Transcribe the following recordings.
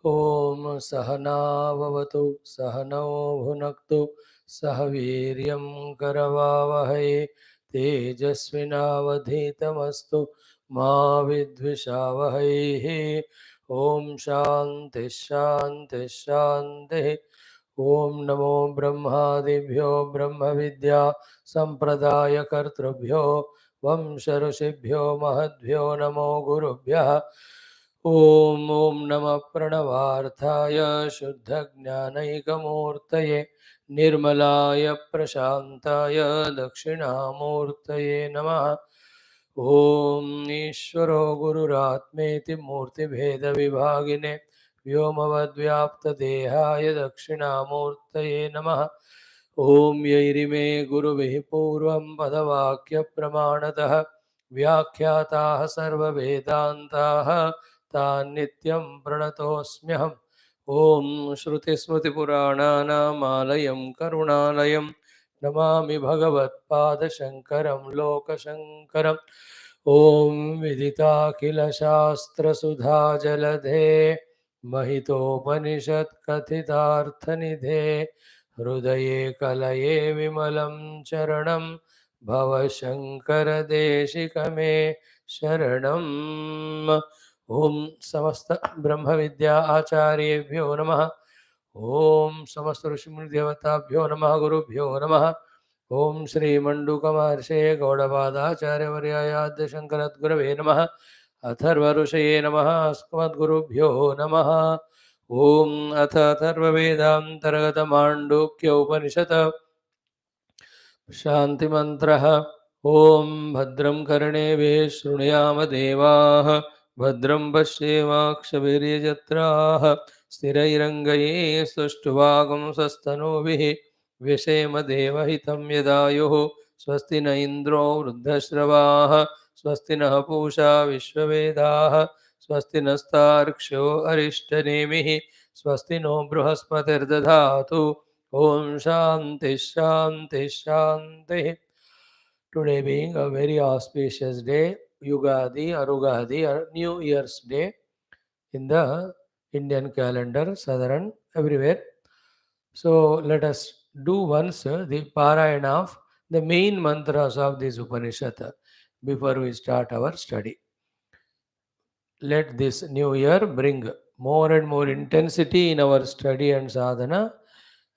ओम सहनाववतु सहनौ भुनक्तु सह वीर्यं करवावहै तेजस्विनावधीतमस्तु मा विद्विषावहै। ओम शांति शांति शांति। ओम नमो ब्रह्मादिभ्यो ब्रह्म विद्या संप्रदाय कर्तृभ्यो वंश ऋषिभ्यो महद्भ्यो नमो गुरुभ्यः। ओम ओम नमः प्रणवार्थाय शुद्धज्ञानैकमूर्तये निर्मलाय प्रशान्ताय दक्षिणामूर्तये नमः। ओम ईश्वरो गुरुरात्मेति मूर्तिभेदविभागिने व्योमवद्व्याप्तदेहाय दक्षिणामूर्तये नमः। ओम यैरिमे गुरुभिः पूर्वं पदवाक्यप्रमाणतः व्याख्याताः सर्ववेदान्ताः तान् नित्यं प्रणतोऽस्म्यहम्। ओम श्रुतिस्मृतिपुराणानामालयं करुणालयं नमामि भगवत्पादशङ्करं लोकशङ्करम्। ओम विदिताखिलशास्त्रसुधाजलधे महितोपनिषत् कथितार्थनिधे हृदये कलये विमलं चरणं भवशङ्कर देशिकमे शरणम्। ओम समस्त ब्रह्म विद्या आचार्येभ्यो नमः। ओम समस्त ऋषिमुनि देवताभ्यो नमः। गुरुभ्यो नमः। ओम श्री मंडूक महर्षे गौडपादाचार्यवर्याय आद्य शंकरद्गुरवे नमः। अथर्व ऋषये नमः। अस्मद्गुरुभ्यो नमः। ओम अथ अथर्ववेदान्तर्गत माण्डूक्य उपनिषत् शांति मंत्रः। ओम भद्रं कर्णेभिः शृणुयाम देवाः भद्रं पश्येमाक्षभिर्यजत्राः स्थिरैरङ्गैः सुष्ठुवागुंसस्तनूभिः व्यशेम देवहितं यदायुः। स्वस्ति न इन्द्रो वृद्धश्रवाः स्वस्ति नः पूषा विश्ववेदाः स्वस्ति नस्तार्क्ष्यो अरिष्टनेमिः स्वस्ति नो बृहस्पतिर्दधातु। ओम शांति शांति शांति। Today being a very auspicious day, Yugadi or Ugadi or New Year's Day in the Indian calendar, southern, everywhere. So let us do once the parayana of the main mantras of this Upanishad before we start our study. Let this new year bring more and more intensity in our study and sadhana,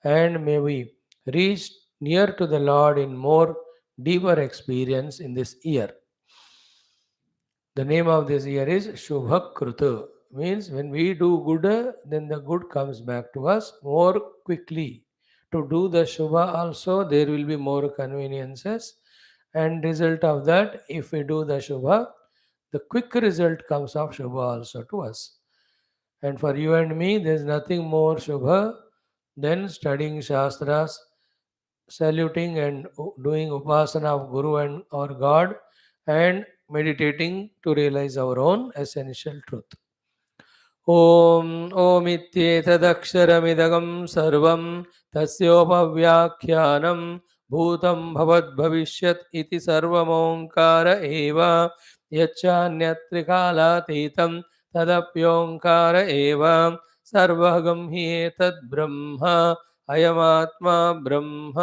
and may we reach near to the Lord in more deeper experience in this year. The name of this year is Shubha Krutu. Means when we do good, then the good comes back to us more quickly. To do the Shubha also, there will be more conveniences. And result of that, if we do the Shubha, the quick result comes of Shubha also to us. And for you and me, there is nothing more Shubha than studying Shastras, saluting and doing Upasana of Guru and our God, and meditating to realize our own essential truth. ॐ ओमित्येतदक्षरमिदगं सर्वं तस्योपव्याख्यानं भूतं भवद्भविष्यत् इति सर्वमोङ्कार एव यच्चान्यत्रिकालातीतं तदप्योङ्कार एव सर्वगं हि एतद्ब्रह्म अयमात्मा ब्रह्म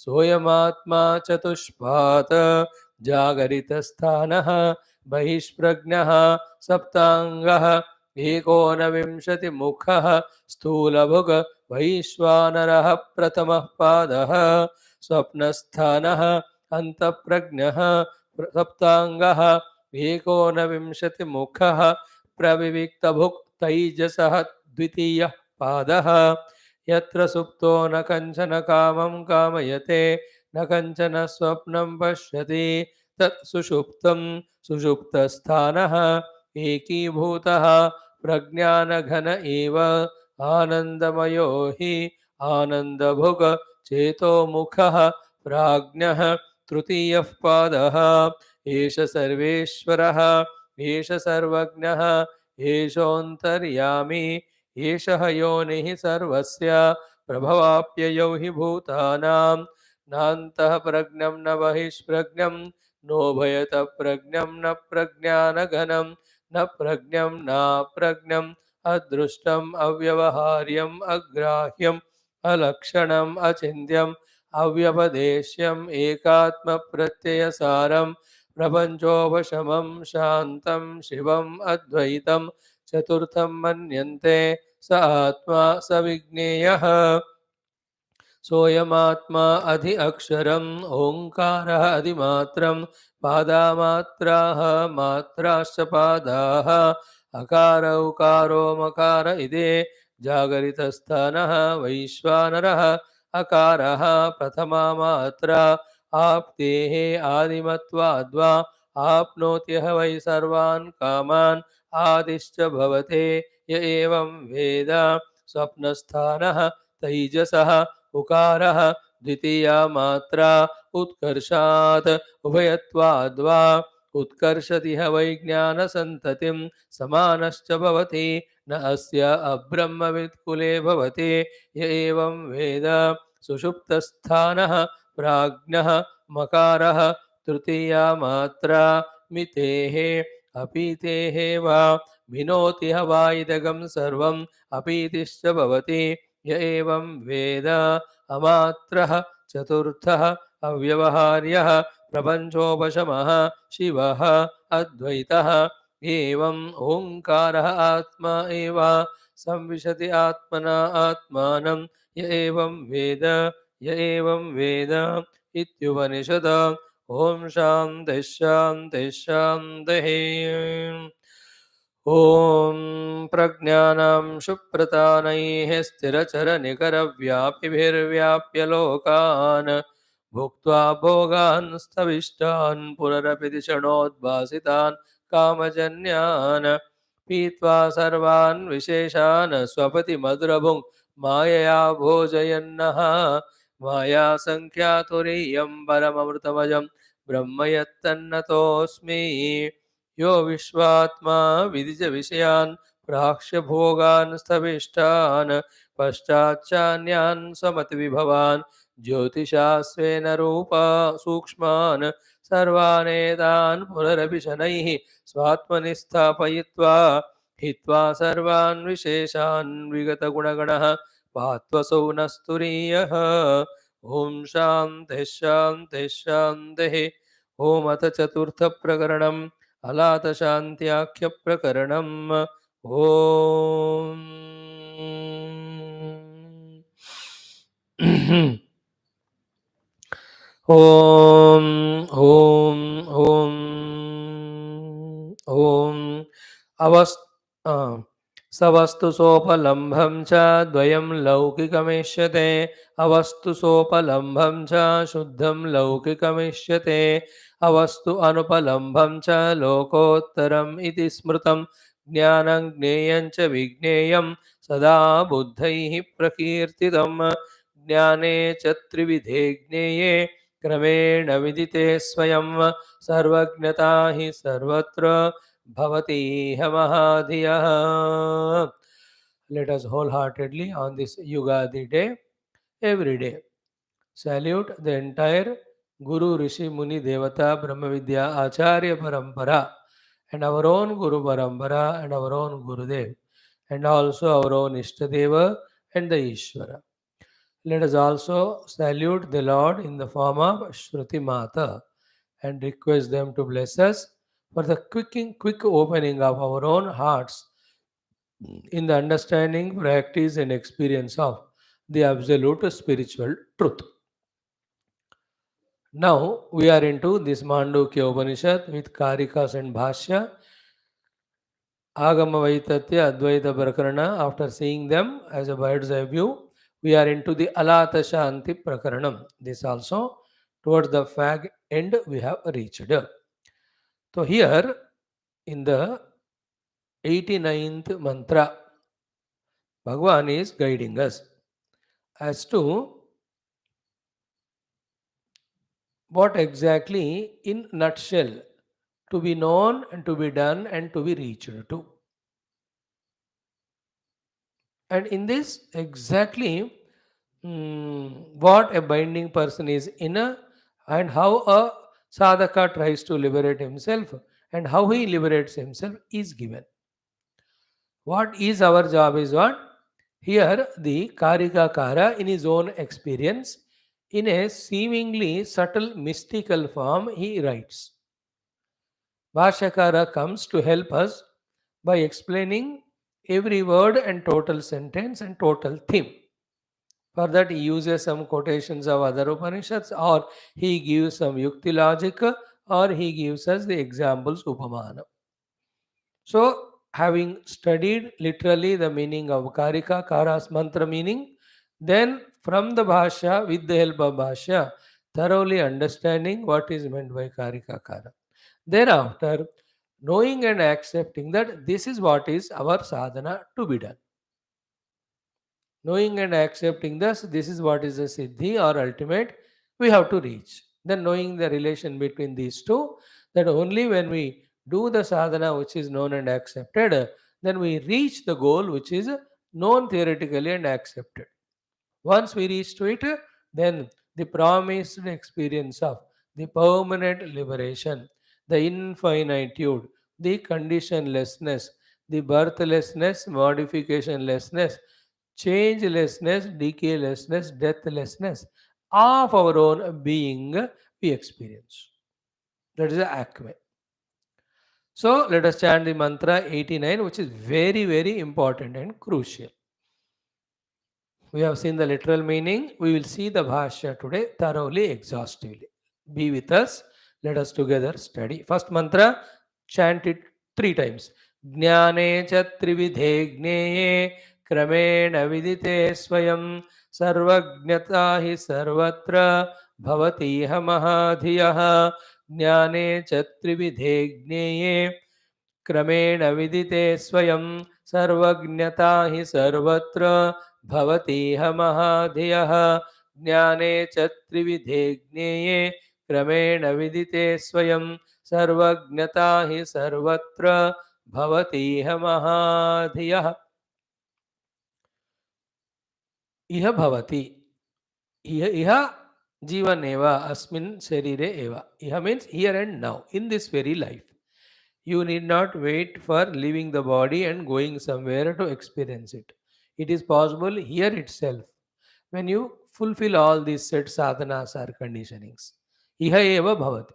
सोऽयमात्मा चतुष्पात् जागरितस्थानः बहिष्प्रज्ञः सप्ताङ्गः एकोनविंशतिमुखः स्थूलभुग वैश्वानरः प्रथमः पादः स्वप्नस्थानः अन्तःप्रज्ञः सप्ताङ्गः एकोनविंशतिमुखः प्रविविक्तभुक् तैजसः द्वितीयः पादः यत्र सुप्तो न कञ्चन कामं कामयते न कञ्चन स्वप्नं पश्यति तत् सुषुप्तं सुषुप्तस्थानः एकीभूतः प्रज्ञानघन एव आनन्दमयो हि आनन्दभुग चेतोमुखः प्राज्ञः तृतीयः पादः एष सर्वेश्वरः एष सर्वज्ञः एषोऽन्तर्यामी एषः योनिः सर्वस्य प्रभवाप्ययौ हि भूतानां नान्तः प्रज्ञं न बहिष्प्रज्ञं नोभयतः प्रज्ञं न प्रज्ञानघनं न प्रज्ञं न प्रज्ञं अदृष्टम् अव्यवहार्यम् अग्राह्यम् अलक्षणम् अचिन्त्यम् अव्यपदेश्यम् एकात्मप्रत्ययसारम् प्रपञ्चोपशमं शान्तं शिवम् अद्वैतं चतुर्थं मन्यन्ते स आत्मा स विज्ञेयः सोऽयमात्मा अधि अक्षरम् ओङ्कारः अधिमात्रं पादामात्राः मात्राश्च पादाः अकार उकारो मकार इदे जागरितस्थानः वैश्वानरः अकारः प्रथमा मात्रा आप्तेः आदिमत्वाद्वा आप्नोत्यह वै सर्वान् कामान् आदिश्च भवते य एवं वेद स्वप्नस्थानः तैजसः उकारः द्वितीया मात्रा उत्कर्षात् उभयत्वाद्वा उत्कर्षतिह वैज्ञानसन्ततिं समानश्च भवति न अस्य अब्रह्मवित्कुले भवति य एवं वेद सुषुप्तस्थानः प्राज्ञः मकारः तृतीया मात्रा मितेः अपीतेः वा विनोति वा इदगं सर्वम् अपीतिश्च भवति य एवं वेद अमात्रः चतुर्थः अव्यवहार्यः प्रपञ्चोपशमः शिवः अद्वैतः एवम् ओङ्कारः आत्मा एव संविशति आत्मना आत्मानं य एवं वेद इत्युपनिषद ॐ शान्तिः शान्तिः शान्तिः ॐ प्रज्ञानां शुप्रतानैः स्थिरचरनिकरव्यापिभिर्व्याप्य लोकान् भुक्त्वा भोगान् स्थविष्टान् पुनरपि धिषणोद्भासितान् कामजन्यान् पीत्वा सर्वान् विशेषान् स्वपति मधुरभुङ् मायया भोजयन्नः मायासङ्ख्यातुरीयं परममृतमजं ब्रह्म यत्तन्नतोऽस्मि यो विश्वात्मा विदिज विषयान् प्राक्ष्य भोगान् स्थविष्टान् पश्चाच्चान्यान् समतिविभवान् ज्योतिषा स्वेन रूपा सूक्ष्मान् सर्वानेतान् पुनरपि शनैः स्वात्मनि स्थापयित्वा हित्वा सर्वान् विशेषान् विगतगुणगणः पात्वसौ न स्तुरीयः ॐ शान्तिः शान्तिः शान्तिः ॐ अथ चतुर्थप्रकरणम् अलातशान्त्याख्यप्रकरणम् ॐ ॐ ॐ ॐ ॐ सवस्तु सोपलम्भं च द्वयं लौकिकमिष्यते अवस्तु सोपलम्भं च शुद्धं लौकिकमिष्यते अवस्तु अनुपलम्भं च लोकोत्तरम् इति स्मृतं ज्ञानं ज्ञेयं च विज्ञेयं सदा बुद्धैः प्रकीर्तितं ज्ञाने च त्रिविधे ज्ञेये क्रमेण विदिते स्वयं सर्वज्ञता हि सर्वत्र भवतीह महाधियः. Let us wholeheartedly on this Yugadi day, every day, salute the entire Guru, Rishi, Muni, Devata, Brahma Vidya, Acharya Parampara, and our own Guru Parampara, and our own Gurudev, and also our own Ishtadeva and the Ishvara. Let us also salute the Lord in the form of Shruti Mata and request them to bless us for the quick opening of our own hearts in the understanding, practice, and experience of the absolute spiritual truth. Now we are into this Mandukya Upanishad with Karikas and Bhashya, Agama Vaitatya, Advaitha Prakarana. After seeing them as a bird's eye view, we are into the ALAATHA Shanti Prakaranam. This also towards the fag end we have reached. So here in the 89th mantra, Bhagavan is guiding us as to what exactly in nutshell to be known and to be done and to be reached to. And in this exactly what a binding person is in and how a sadhaka tries to liberate himself and how he liberates himself is given. What is our job is what? Here, the Karikakara, in his own experience, in a seemingly subtle mystical form, he writes. Bhashyakara comes to help us by explaining every word and total sentence and total theme. For that, he uses some quotations of other Upanishads, or he gives some Yukti logic, or he gives us the examples Upamana. So, having studied literally the meaning of Karika, Kara's mantra meaning, then from the Bhashya, with the help of Bhashya, thoroughly understanding what is meant by Karika Kara. Thereafter, knowing and accepting that this is what is our sadhana to be done. Knowing and accepting this is what is the siddhi or ultimate we have to reach. Then knowing the relation between these two, that only when we do the sadhana which is known and accepted, then we reach the goal which is known theoretically and accepted. Once we reach to it, then the promised experience of the permanent liberation, the infinitude, the conditionlessness, the birthlessness, modificationlessness, changelessness, decaylessness, deathlessness of our own being we experience. That is the acme. So let us chant the mantra 89, which is very, very important and crucial. We have seen the literal meaning. We will see the Bhashya today thoroughly, exhaustively. Be with us. Let us together study. First mantra, chant it 3 times. Jnane cha trividhe gneye kramena vidite swayam sarvajnata hi sarvatra bhavati ha mahadhiyah. Jnane cha trividhe gneye क्रमेण विदिते स्वयं सर्वज्ञता हि सर्वत्र भवतीह महाधियः ज्ञाने च त्रिविधे ज्ञेये क्रमेण विदिते स्वयं सर्वज्ञता हि सर्वत्र भवतीह महाधियः इह भवति इह इह जीवन एव अस्मिन् शरीरे एव इह means here and now in this very life. You need not wait for leaving the body and going somewhere to experience it. It is possible here itself when you fulfill all these set sadhanas or conditionings. Iha eva bhavati.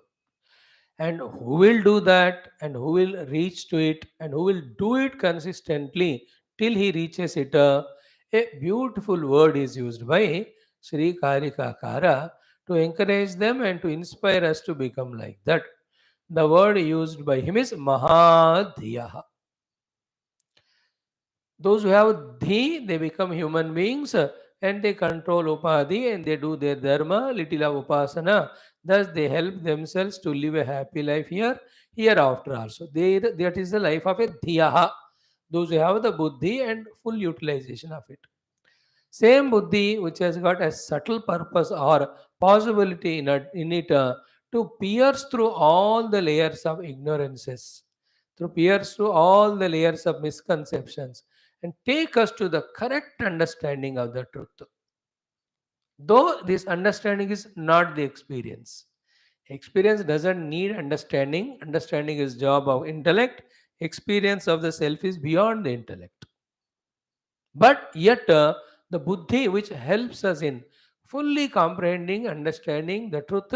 And who will do that and who will reach to it and who will do it consistently till he reaches it? A beautiful word is used by Sri Karika Kara to encourage them and to inspire us to become like that. The word used by him is Mahadhiyaha. Those who have dhi, they become human beings and they control upadhi and they do their dharma, little of upasana. Thus, they help themselves to live a happy life here, hereafter also. That is the life of a dhiyaha. Those who have the buddhi and full utilization of it. Same buddhi which has got a subtle purpose or possibility in it to pierce through all the layers of ignorances, to pierce through all the layers of misconceptions and take us to the correct understanding of the truth. Though this understanding is not the experience. Experience doesn't need understanding. Understanding is job of intellect. Experience of the self is beyond the intellect. But yet, the buddhi which helps us in fully comprehending, understanding the truth,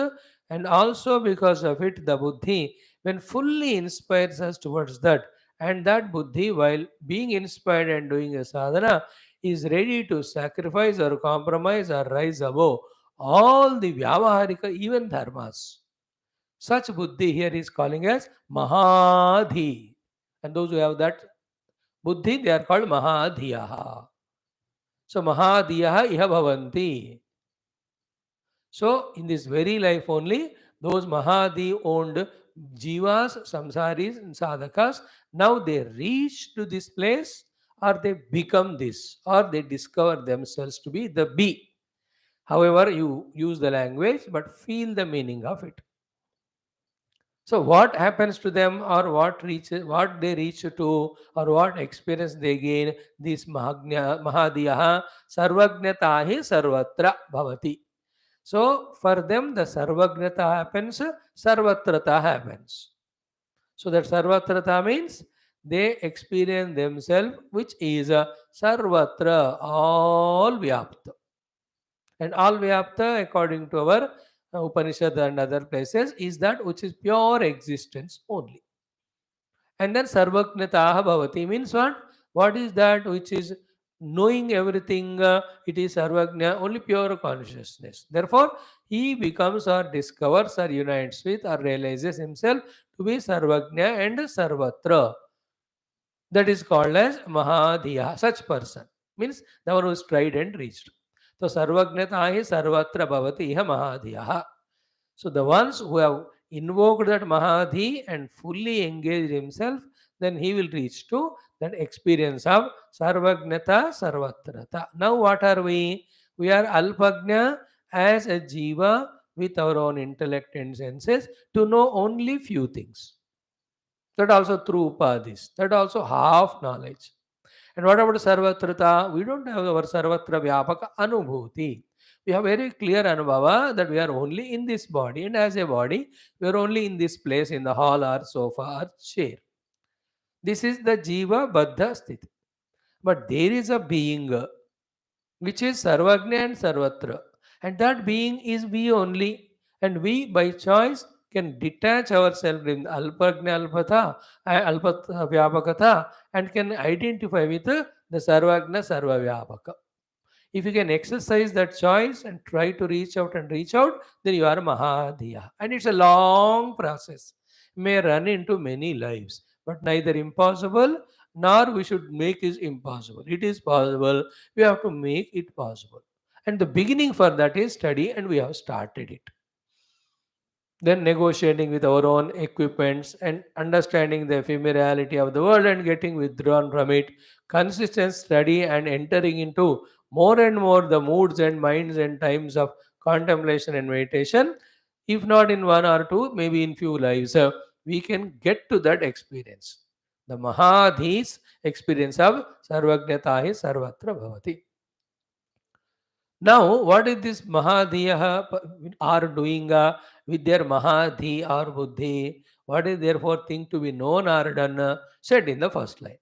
and also because of it, the buddhi, when fully inspires us towards that, and that buddhi, while being inspired and doing a sadhana, is ready to sacrifice or compromise or rise above all the vyavaharika, even dharmas. Such buddhi here is calling as mahadhi. And those who have that buddhi, they are called mahadhiyaha. So Mahadiyaha iha bhavanti. So in this very life only, those Mahadi owned jivas, samsaris, and sadhakas, now they reach to this place or they become this or they discover themselves to be the be. However, you use the language but feel the meaning of it. So what happens to them or what they reach to or what experience they gain, this Mahadiyaha Sarvajnatahi Sarvatra Bhavati. So for them the Sarvajnata happens, Sarvatrata happens. So that Sarvatrata means they experience themselves, which is a sarvatra, all vyapta. And all vyapta, according to our Upanishad and other places, is that which is pure existence only. And then sarvajnataha bhavati means what? What is that which is knowing everything? It is sarvajna, only pure consciousness. Therefore, he becomes or discovers or unites with or realizes himself to be sarvajna and sarvatra. That is called as Mahadhiya. Such person means the one who is tried and reached. So sarvajnata hi sarvatra bhavati iha Mahadhiya. So the ones who have invoked that Mahadhi and fully engaged himself, then he will reach to that experience of Sarvagnata Sarvatrata. Now what are we? We are Alpagna as a Jiva with our own intellect and senses to know only few things. That also through Upadhis. That also half knowledge. And what about Sarvatrata? We don't have our Sarvatra Vyapaka Anubhoothi. We have very clear Anubhava that we are only in this body, and as a body, we are only in this place, in the hall or sofa or chair. This is the Jiva Baddha Sthiti. But there is a being which is Sarvagna and Sarvatra. And that being is we only. And we, by choice, can detach ourselves in Alpagna Alpatha, Alpatha Vyapakatha, and can identify with the Sarvagna Sarva Vyapaka. If you can exercise that choice and try to reach out and reach out, then you are Mahadhiya. And it's a long process. May run into many lives, but neither impossible nor we should make it impossible. It is possible. We have to make it possible. And the beginning for that is study, and we have started it. Then negotiating with our own equipments and understanding the ephemerality of the world and getting withdrawn from it, consistent study and entering into more and more the moods and minds and times of contemplation and meditation. If not in one or two, maybe in few lives, we can get to that experience. The Mahadhi's experience of Sarvajnatahi Sarvatra Bhavati. Now, what is this Mahadhiya are doing with their Mahadhi or Buddhi? What is therefore thing to be known or done? Said in the first line.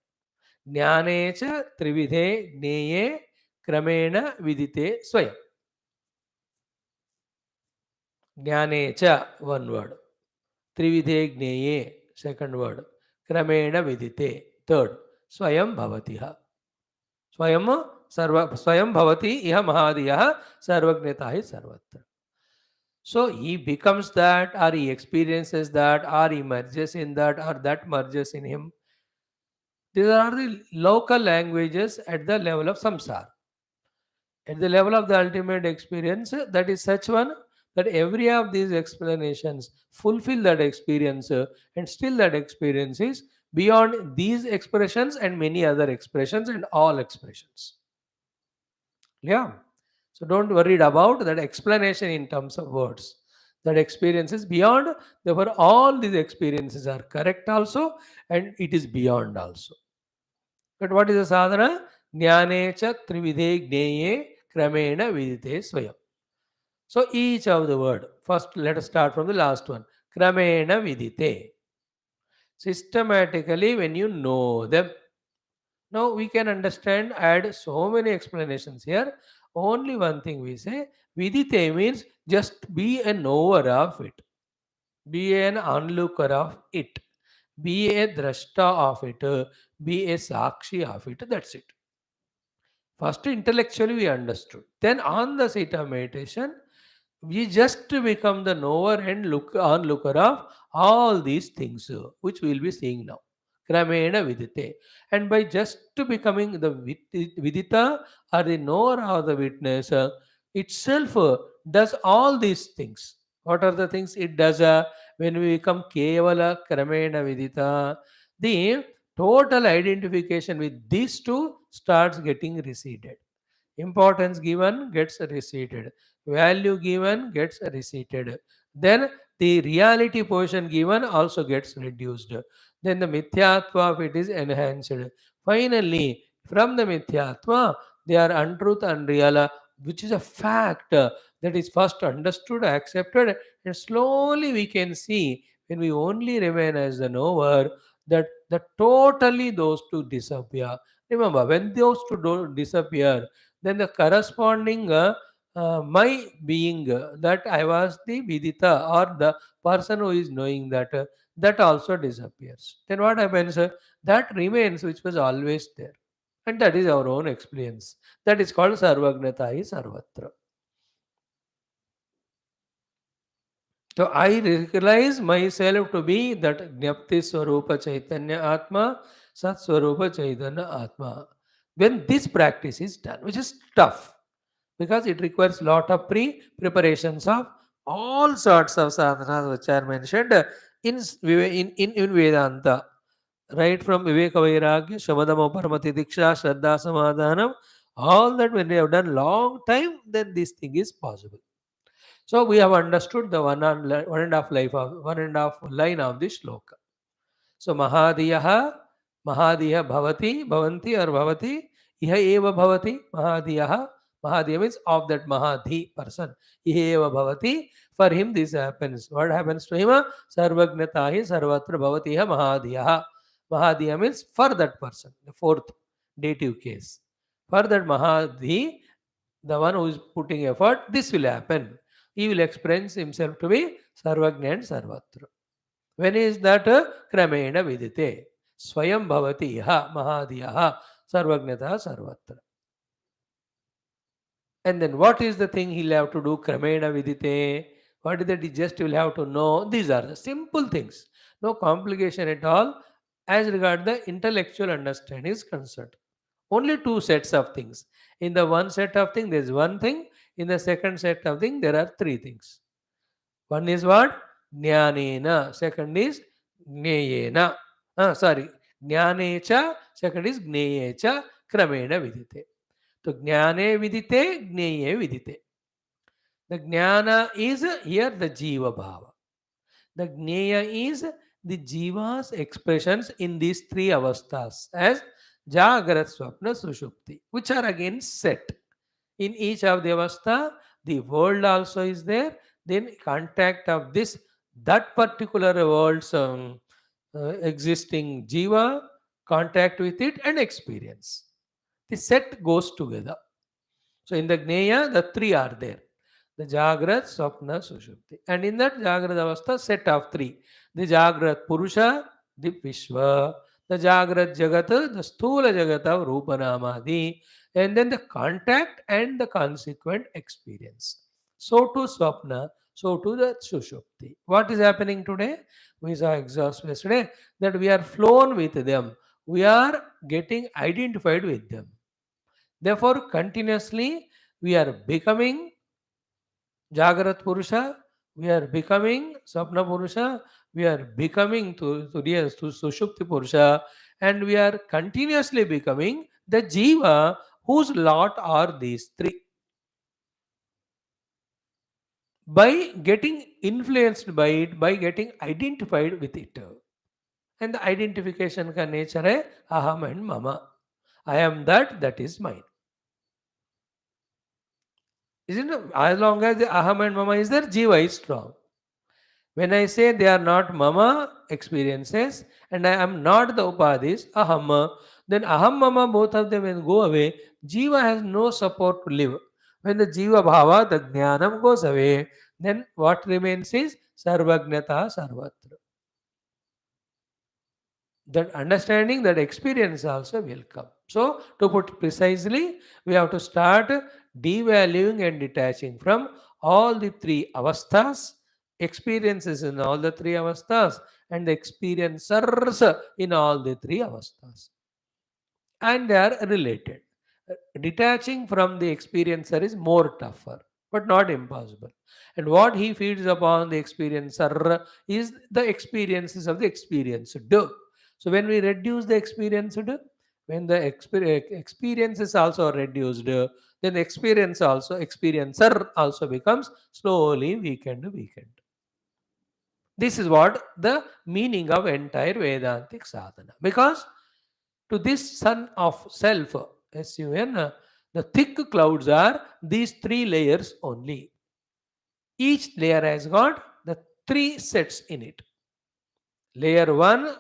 Jnane cha trividhe gneye kramena vidite swayam. Jnane cha, one word. Trividhe gneye, second word. Kramena vidite, third. Swayam bhavatiha. Swayam bhavati iha Mahadhiya sarvagnatahi sarvatra. So he becomes that, or he experiences that, or he merges in that, or that merges in him. These are the local languages at the level of samsara. At the level of the ultimate experience, that is such one that every of these explanations fulfill that experience, and still that experience is beyond these expressions and many other expressions and all expressions. Yeah. So don't worry about that explanation in terms of words. That experience is beyond. Therefore, all these experiences are correct also, and it is beyond also. But what is the sadhana? Jnane cha trividhe gneye kramena vidite swayam. So each of the word. First, let us start from the last one. Kramena vidite. Systematically, when you know them. Now we can understand, add so many explanations here. Only one thing we say, vidite means just be a knower of it. Be an onlooker of it. Be a drashta of it. Be a sakshi of it. That's it. First, intellectually we understood. Then on the seat of meditation, we just become the knower and onlooker of all these things, which we will be seeing now. Kramena vidite. And by just becoming the vidita or the knower or the witness, itself does all these things. What are the things it does? When we become kevala kramena vidita, the total identification with these two starts getting receded. Importance given gets receded. Value given gets receded. Then the reality portion given also gets reduced. Then the mithyatva of it is enhanced. Finally, from the mithyatva, they are untruth, unreal, which is a fact that is first understood, accepted, and slowly we can see when we only remain as the knower that the totally those two disappear. Remember, when those two don't disappear, then the corresponding my being, that I was the Vidita or the person who is knowing that, that also disappears. Then what happens? That remains which was always there. And that is our own experience. That is called Sarvagnatahi Sarvatra. So I recognize myself to be that Jnapti Swarupa Chaitanya Atma, Sat Swarupa Chaitanya Atma. When this practice is done, which is tough because it requires lot of preparations of all sorts of sadhanas which are mentioned in Vedanta. Right from Viveka Vairagya, Shamadama Paramati Diksha, Shraddha Samadhanam, all that when we have done long time, then this thing is possible. So we have understood the one and a half life of one and a half line of this shloka. So Mahadiya Bhavati, Bhavanti or Bhavati, Iha Eva Bhavati, Mahadiya. Mahadiya means of that Mahadhi person. Iha Eva Bhavati. For him this happens. What happens to him? Sarvagnatahi Sarvatra Bhavatiha Mahadiya. Mahadiya means for that person. The fourth dative case. For that Mahadhi, the one who is putting effort, this will happen. He will experience himself to be Sarvagna and Sarvatra. When is that? Kramena vidite. Swayam bhavati iha mahadiyaha sarvagnata sarvatra. And then what is the thing he'll have to do? Kramena vidite. What is that he just will have to know? These are the simple things. No complication at all as regard the intellectual understanding is concerned. Only two sets of things. In the one set of things, there is one thing. In the second set of things, there are three things. One is what? Jnanena. Second is Gneyena. Jnanecha. Second is Gneyecha. Kramena vidite. So Jnane vidite, Gneye vidite. The Jnana is here the Jiva Bhava. The Gneya is the Jiva's expressions in these three avasthas as Jagrat, Swapna, Sushupti, which are again set. In each of the avastha, the world also is there. Then contact of this, that particular world's existing jiva, contact with it and experience. The set goes together. So in the Gneya, the three are there. The Jagrat, Swapna, Sushupti. And in that Jagrat avastha, set of three. The Jagrat Purusha, the Vishwa, the Jagrat Jagat, the Sthula Jagat of Rupanamadi, and then the contact and the consequent experience. So to Swapna, so to the Sushupti. What is happening today? We saw exhaust yesterday that we are flown with them. We are getting identified with them. Therefore, continuously we are becoming Jagrat Purusha, we are becoming Sapna Purusha, we are becoming to Sushupti Purusha, and we are continuously becoming the Jiva whose lot are these three. By getting influenced by it, by getting identified with it. And the identification ka nature hai aham and mama. I am that, that is mine. Isn't it? As long as the aham and mama is there, jiva is strong. When I say they are not mama experiences and I am not the upadhis, aham, then aham mama, both of them will go away. Jiva has no support to live. When the jiva bhava, the jnanam goes away, then what remains is sarvagnata sarvatra. That understanding, that experience also will come. So, to put precisely, we have to start devaluing and detaching from all the three avasthas, experiences in all the three avasthas, and the experiencers in all the three avasthas. And they are related. Detaching from the experiencer is more tougher, but not impossible. And what he feeds upon the experiencer is the experiences of the experienced. So when we reduce the experienced, when the experience is also reduced, then the experiencer also becomes slowly weakened. This is what the meaning of entire Vedantic sadhana. Because to this sun of self, SUN, the thick clouds are these three layers only. Each layer has got the three sets in it. Layer 1,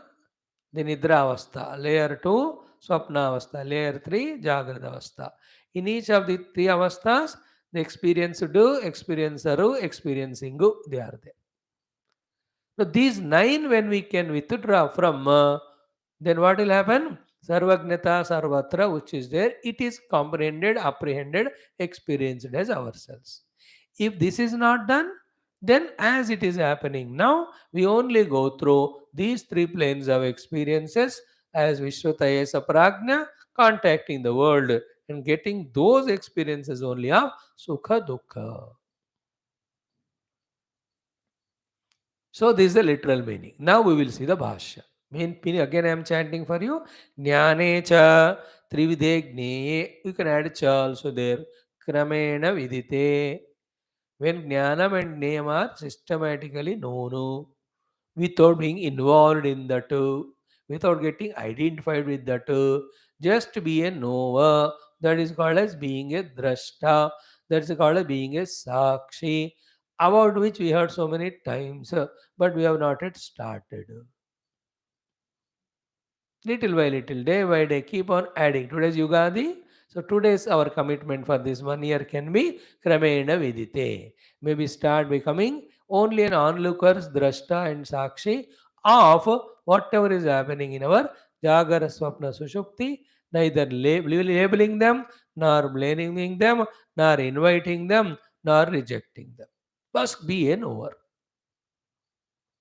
the Nidra Avastha. Layer 2, Swapna Avastha. Layer 3, Jagrata Avastha. In each of the three avasthas, the experienced do, experiencer, experiencing, they are there. So these 9, when we can withdraw from, then what will happen? Sarvagnata, Sarvatra, which is there, it is comprehended, apprehended, experienced as ourselves. If this is not done, then as it is happening now, we only go through these three planes of experiences as Vishwatayasa Prajna, contacting the world and getting those experiences only of Sukha Dukkha. So this is the literal meaning. Now we will see the Bhashya. Main meaning again I am chanting for you. Jnane cha trividhe gneye. You can add cha also there. Kramena vidite. When jnanam and gnayam are systematically known, without being involved in that, without getting identified with that, just be a knower. That is called as being a drashta. That is called as being a sakshi, about which we heard so many times, but we have not yet started. Little by little, day by day, keep on adding. Today's Yugadi. So today's our commitment for this 1 year can be Kramena Vidite. Maybe start becoming only an onlooker's drashta and sakshi of whatever is happening in our Jagara Swapna Sushupti, neither labeling them, nor blaming them, nor inviting them, nor rejecting them. Must be a knower.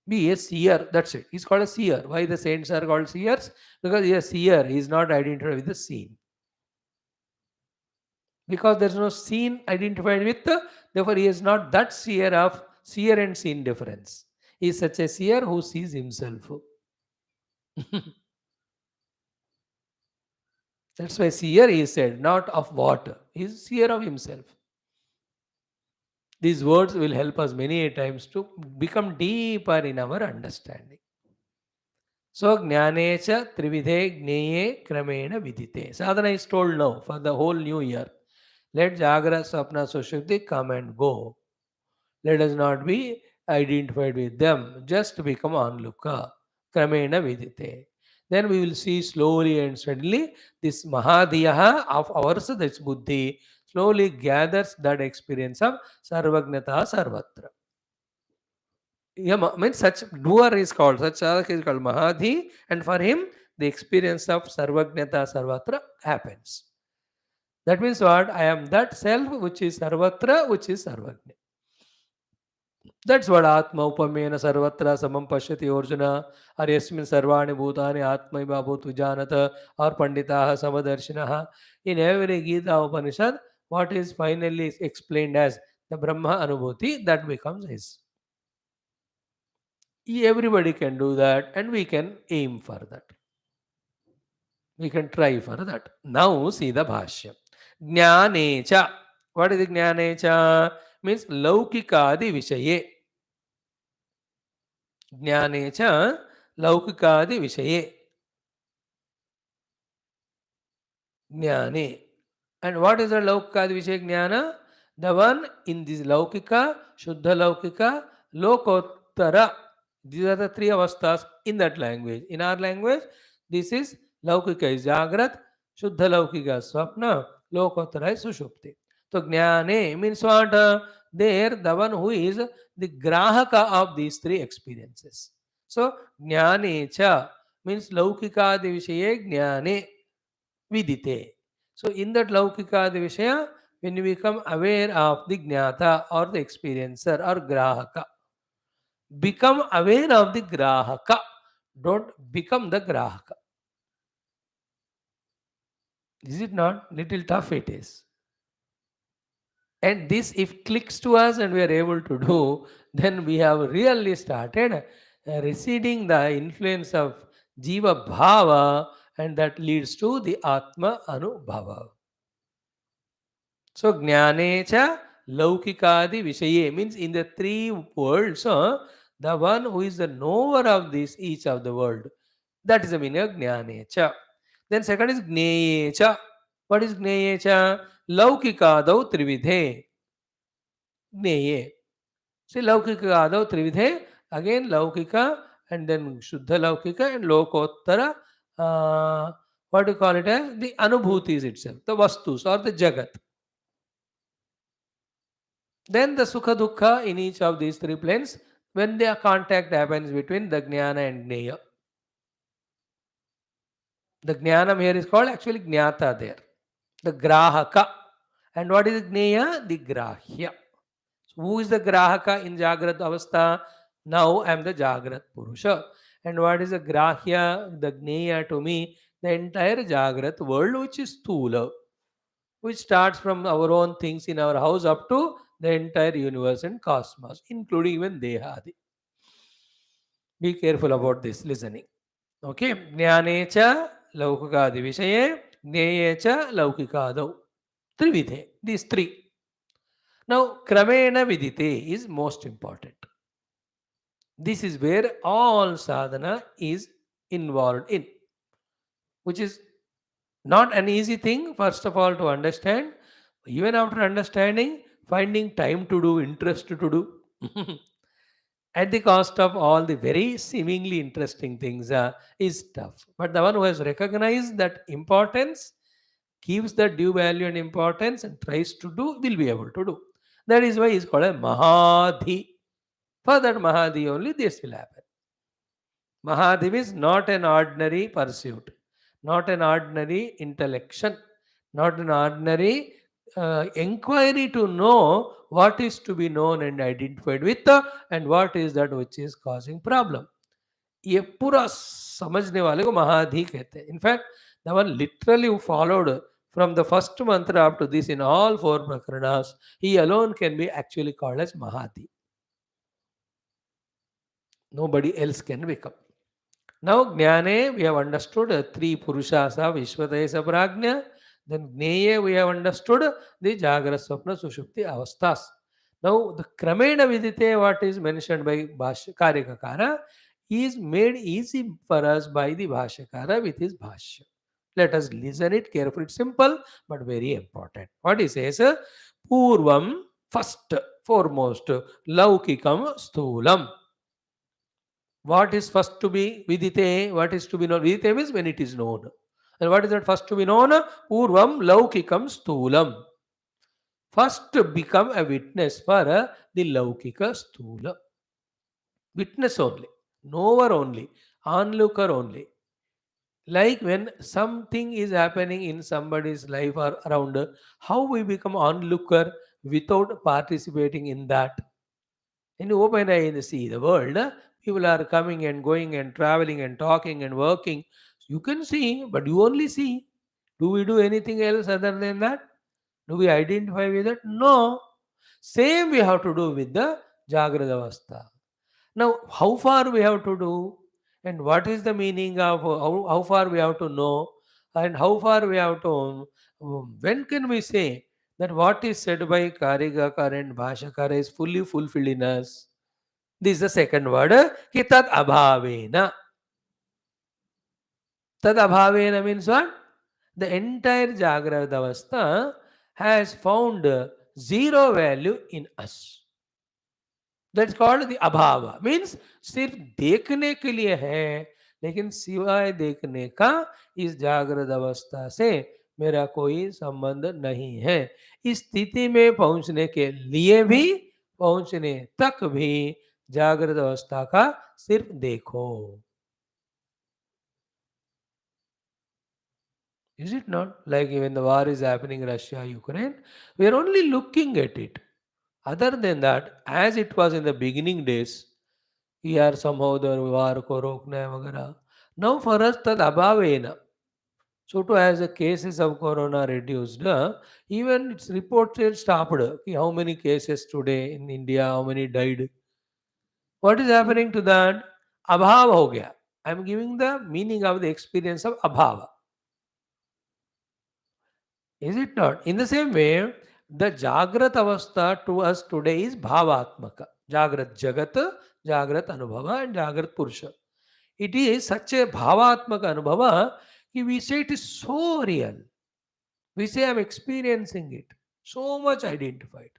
Be a seer. That's it. He's called a seer. Why the saints are called seers? Because he is a seer. He is not identified with the scene. Because there is no scene identified with, therefore he is not that seer of seer and scene difference. He is such a seer who sees himself. That's why seer he said, not of what. He is seer of himself. These words will help us many times to become deeper in our understanding. So, Jnanecha Trividhe Gneye Kramena Vidite. Sadhana is told now for the whole new year. Let Jagra Sapna Sushupti come and go. Let us not be identified with them. Just become onlooker. Kramena Vidite. Then we will see slowly and steadily this Mahadiyaha of ours, that's Buddhi, slowly gathers that experience of Sarvagnata Sarvatra. Means such doer is called, such sadhaka is called Mahadhi, and for him the experience of Sarvagnata Sarvatra happens. That means what? I am that self which is Sarvatra, which is Sarvagna. That's what Atma Upamena Sarvatra Samam Pashyati Arjuna, or Yasmin Sarvani Bhutani Atma Bhabhutu Janata, or Panditaha Samadarshinaha. In every Gita Upanishad, what is finally explained as the Brahma Anubhuti, that becomes his. Everybody can do that, and we can aim for that. We can try for that. Now see the Bhashya. Jnanecha. What is Jnanecha? Means Laukikadi Vishaye. Jnanecha Laukikadi Vishaye. Jnane. And what is the Laukikadi Vishaye Jnana? The one in this Laukika, Shuddha Laukika, Lokottara. These are the three avasthas in that language. In our language, this is Laukika is Jagrat, Shuddha Laukika is Swapna, Lokottara is Sushupti. So Jnane means what? There, the one who is the Grahaka of these three experiences. So Jnane cha means Laukika di Vishaye Jnane Vidite. So in that Laukika di Vishaya, when you become aware of the Jnata or the experiencer or Grahaka, become aware of the Grahaka. Don't become the Grahaka. Is it not? Little tough it is. And this, if clicks to us and we are able to do, then we have really started receding the influence of Jiva Bhava, and that leads to the Atma Anubhava. So, Jnanecha Laukikadi Vishaye means in the three worlds, the one who is the knower of this, each of the world. That is the meaning of Jnanecha. Then second is Jnayecha. What is Jnayecha? Laukikadau Trividhe. Jneye. See, Laukika Adav Trividhe. Again, Laukika and then Shuddha Laukika and Lokottara, what do you call it as? The Anubhoothis itself, the Vastus or the Jagat. Then the Sukha Dukkha in each of these three planes, when the contact happens between the Jnana and Jnaya. The Jnanam here is called actually Jnata there. The Grahaka. And what is Jnaya? The Grahya. So who is the Grahaka in Jagrat Avastha? Now I am the Jagrat Purusha. And what is the Grahya, the Jnaya to me? The entire Jagrat world, which is Sthula, which starts from our own things in our house up to the entire universe and cosmos, including even Dehadi. Be careful about this listening. Okay. Jnane cha laukikadi vishaye, jneye cha laukikadau. Trividhe. These three. Now, kramena vidite is most important. This is where all sadhana is involved in, which is not an easy thing, first of all, to understand. Even after understanding, finding time to do, interest to do, at the cost of all the very seemingly interesting things is tough. But the one who has recognized that importance, gives the due value and importance, and tries to do, will be able to do. That is why he is called a Mahadhi. For that Mahadhi only this will happen. Mahadhi is not an ordinary pursuit, not an ordinary intellection, not an ordinary inquiry to know what is to be known and identified with and what is that which is causing problem. ये पूरा समझने वाले को महाधि कहते हैं. In fact, the one literally who followed from the first mantra up to this in all four prakaranas, he alone can be actually called as Mahadhi. Nobody else can become. Now, Jnane, we have understood three Purushasa, Vishvatesa Prajna. Then Jneye, we have understood the Jagra Swapna Sushupti Avasthas. Now, the Kramena Vidite, what is mentioned by Karikakara, is made easy for us by the Bhashyakara with his Bhashya. Let us listen it carefully. It's simple but very important. What he says, Purvam, first, foremost, Laukikam Sthulam. What is first to be vidite? What is to be known? Vidite means when it is known. And what is that first to be known? Purvam laukikam sthulam. First to become a witness for the laukika sthula. Witness only, knower only, onlooker only. Like when something is happening in somebody's life or around, how we become onlooker without participating in that? When you open eye and see the world, people are coming and going and traveling and talking and working. You can see, but you only see. Do we do anything else other than that? Do we identify with it? No. Same we have to do with the Jagrada Avastha. Now, how far we have to do, and what is the meaning of how far we have to know, and how far we have to, when can we say that what is said by Karikakara and Bhashyakara is fully fulfilled in us? This is the second word, ki tad abhavena. Tad abhavena means what? The entire Jagrada Avastha has found zero value in us. That's called the abhava. Means सिर्फ देखने के लिए है, लेकिन सिवाय देखने का इस जागृत अवस्था से मेरा कोई संबंध नहीं है. इस स्थिति में पहुंचने के लिए भी, पहुंचने तक भी जागृत अवस्था का सिर्फ देखो. Is it not? Like when the war is happening in Russia, Ukraine, we are only looking at it. Other than that, as it was in the beginning days, we are somehow the war ko rokna hai वगैरह. Now for us, tad abhavena. So to as the cases of corona reduced, even it's reported stopped. How many cases today in India? How many died? What is happening to that? Abhav ho gaya. I am giving the meaning of the experience of abhava. Is it not? In the same way, the Jagrat Avastha to us today is Bhavatmaka. Jagrat Jagat, Jagrat Anubhava, and Jagrat Purusha. It is such a Bhavatmaka Anubhava that we say it is so real. We say I am experiencing it. So much identified.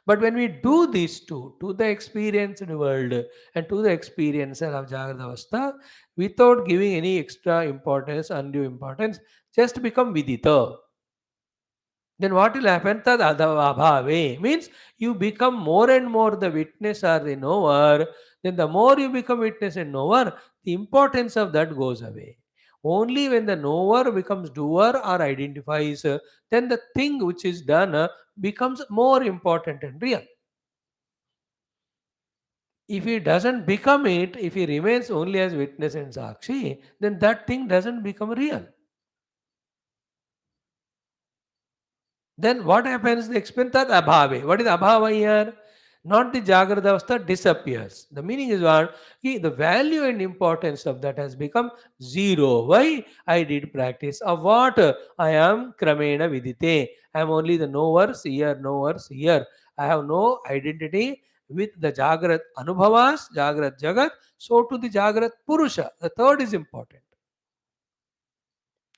But when we do these two, to the experienced world and to the experiencer of Jagrada Avastha, without giving any extra importance, undue importance, just become vidita. Then what will happen? Tad adavabhave means you become more and more the witness or the knower. Then the more you become witness and knower, the importance of that goes away. Only when the knower becomes doer or identifies, then the thing which is done becomes more important and real. If he doesn't become it, if he remains only as witness and sakshi, then that thing doesn't become real. Then what happens? The explain that abhave. What is abhava here? Not the Jagrada Avastha disappears. The meaning is what? The value and importance of that has become zero. Why? I did practice of what? I am Kramena Vidite. I am only the knower, seer. I have no identity with the Jagrat Anubhavas, Jagrat Jagat. So to the Jagrat Purusha. The third is important.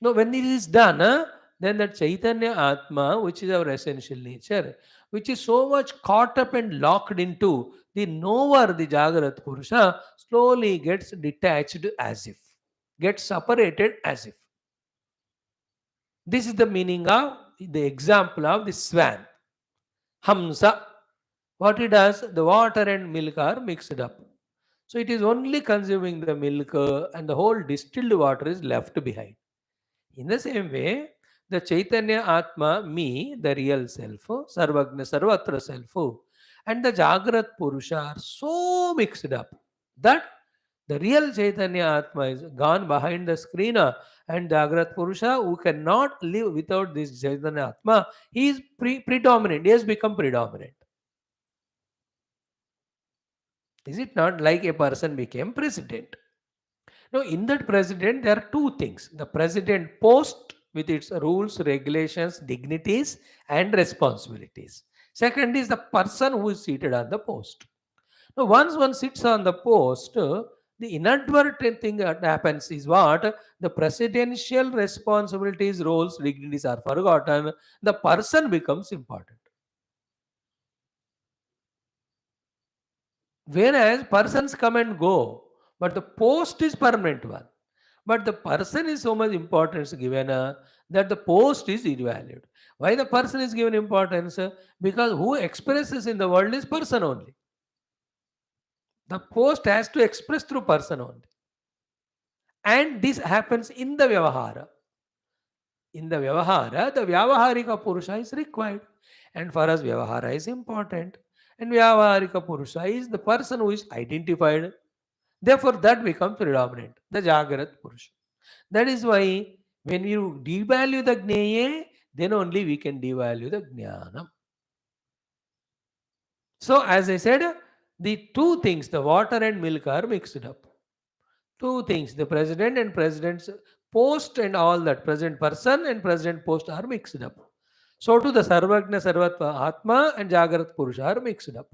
No, when it is done, then that Chaitanya Atma, which is our essential nature, which is so much caught up and locked into the knower, the Jagarat Purusha, slowly gets detached as if, gets separated as if. This is the meaning of the example of the swan. Hamsa. What it does, the water and milk are mixed up. So it is only consuming the milk and the whole distilled water is left behind. In the same way, the Chaitanya Atma, me, the real self, Sarvagna, Sarvatra self, and the Jagrat Purusha are so mixed up that the real Chaitanya Atma is gone behind the screen, and Jagrat Purusha, who cannot live without this Chaitanya Atma, he is predominant, he has become predominant. Is it not like a person became president? Now, in that president, there are two things. The president post with its rules, regulations, dignities, and responsibilities. Second is the person who is seated on the post. Now, once one sits on the post, the inadvertent thing that happens is what? The presidential responsibilities, roles, dignities are forgotten. The person becomes important. Whereas persons come and go, but the post is permanent one. But the person is so much importance given that the post is devalued. Why the person is given importance? Because who expresses in the world is person only. The post has to express through person only. And this happens in the Vyavahara. In the Vyavahara, the Vyavaharika Purusha is required. And for us, Vyavahara is important. And Vyavaharika Purusha is the person who is identified. Therefore, that becomes predominant, the Jagrat Purusha. That is why when you devalue the Gneye, then only we can devalue the Jnanam. So, as I said, the two things, the water and milk, are mixed up. Two things, the president and president's post and all that, president person and president post are mixed up. So, to the Sarvagna Sarvatva Atma and Jagrat Purusha are mixed up.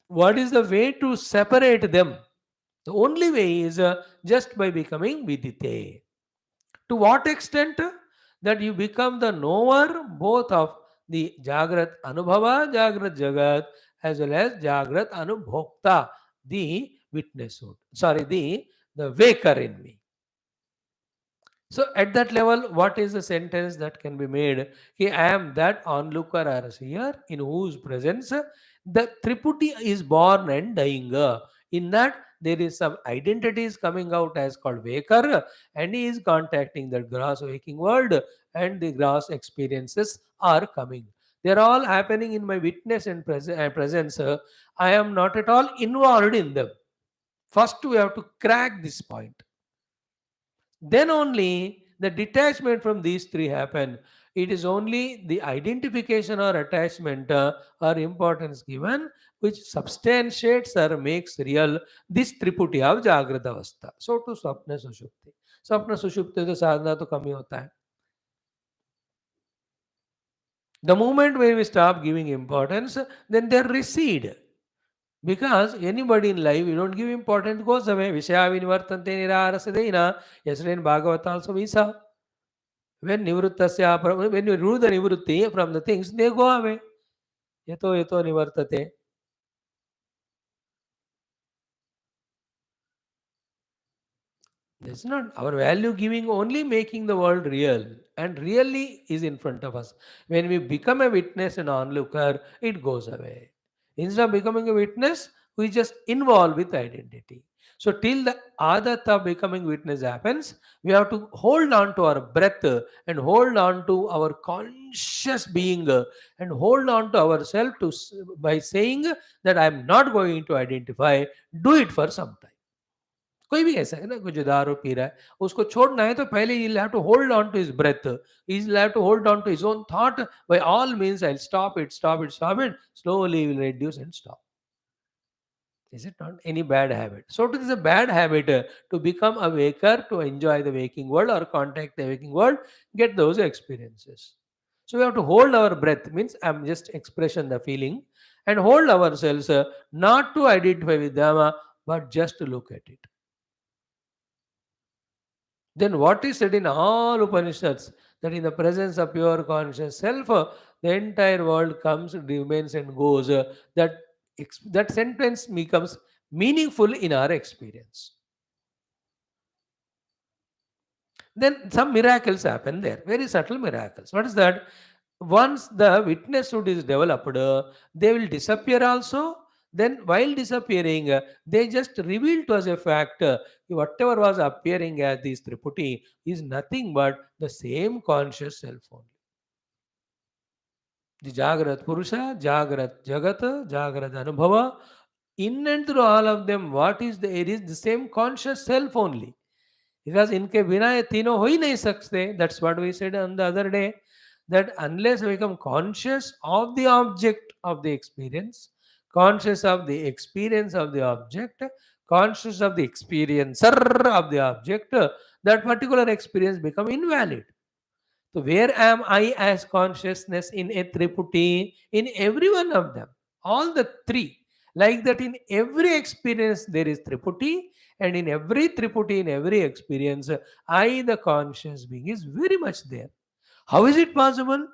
What is the way to separate them? The only way is just by becoming Vidite. To what extent? That you become the knower both of the Jagrat Anubhava, Jagrat Jagat, as well as Jagrat Anubhokta, the witnesshood. Sorry, the waker in me. So at that level, what is the sentence that can be made? I am that onlooker or seer in whose presence the Triputi is born and dying. In that, there is some identities coming out as called waker, and he is contacting the gross waking world, and the gross experiences are coming. They are all happening in my witness and presence. I am not at all involved in them. First, we have to crack this point. Then only the detachment from these three happen. It is only the identification or attachment or importance given which substantiates or makes real this triputi of Jagrata Avastha. So to Swapna Sushupti. Swapna Sushupti to sadhana to kami hota hai. The moment when we stop giving importance, then they recede. Because anybody in life, you don't give importance, goes away. Vishaya vinivartante nirarasadena. Yesterday in Bhagavata also we saw. When you do the nivrutti from the things, they go away. यतो यतो निवर्तते. It's not our value giving only making the world real, and really is in front of us. When we become a witness and onlooker, it goes away. Instead of becoming a witness, we just involve with identity. So till the adatha becoming witness happens, we have to hold on to our breath and hold on to our conscious being and hold on to ourselves by saying that I am not going to identify. Do it for some time. कोई भी ऐसा है ना, कोई जो दारू P रहा है, उसको छोड़ना है तो पहले he'll have to hold on to his breath. He'll have to hold on to his own thought. By all means, I'll stop it, stop it, stop it. Slowly he will reduce and stop. Is it not any bad habit? So it is a bad habit to become a waker, to enjoy the waking world or contact the waking world, get those experiences. So we have to hold our breath, means I'm just expression the feeling, and hold ourselves not to identify with them, but just to look at it. Then what is said in all Upanishads, that in the presence of pure conscious self, the entire world comes, remains, and goes. That sentence becomes meaningful in our experience. Then some miracles happen there, very subtle miracles. What is that? Once the witnesshood is developed, they will disappear also. Then, while disappearing, they just reveal to us a fact, whatever was appearing as this Triputi is nothing but the same conscious self only. The Jagrat Purusha, Jagrat Jagat, Jagrat Anubhava, in and through all of them, what is there is the same conscious self only. Because इनके बिना ये तीनों हो ही नहीं सकते. That's what we said on the other day, that unless we become conscious of the object of the experience, conscious of the experience of the object, conscious of the experiencer of the object, that particular experience become invalid. So where am I as consciousness in a Triputi? In every one of them, all the three. Like that, in every experience there is Triputi, and in every Triputi, in every experience, I, the conscious being, is very much there. How is it possible?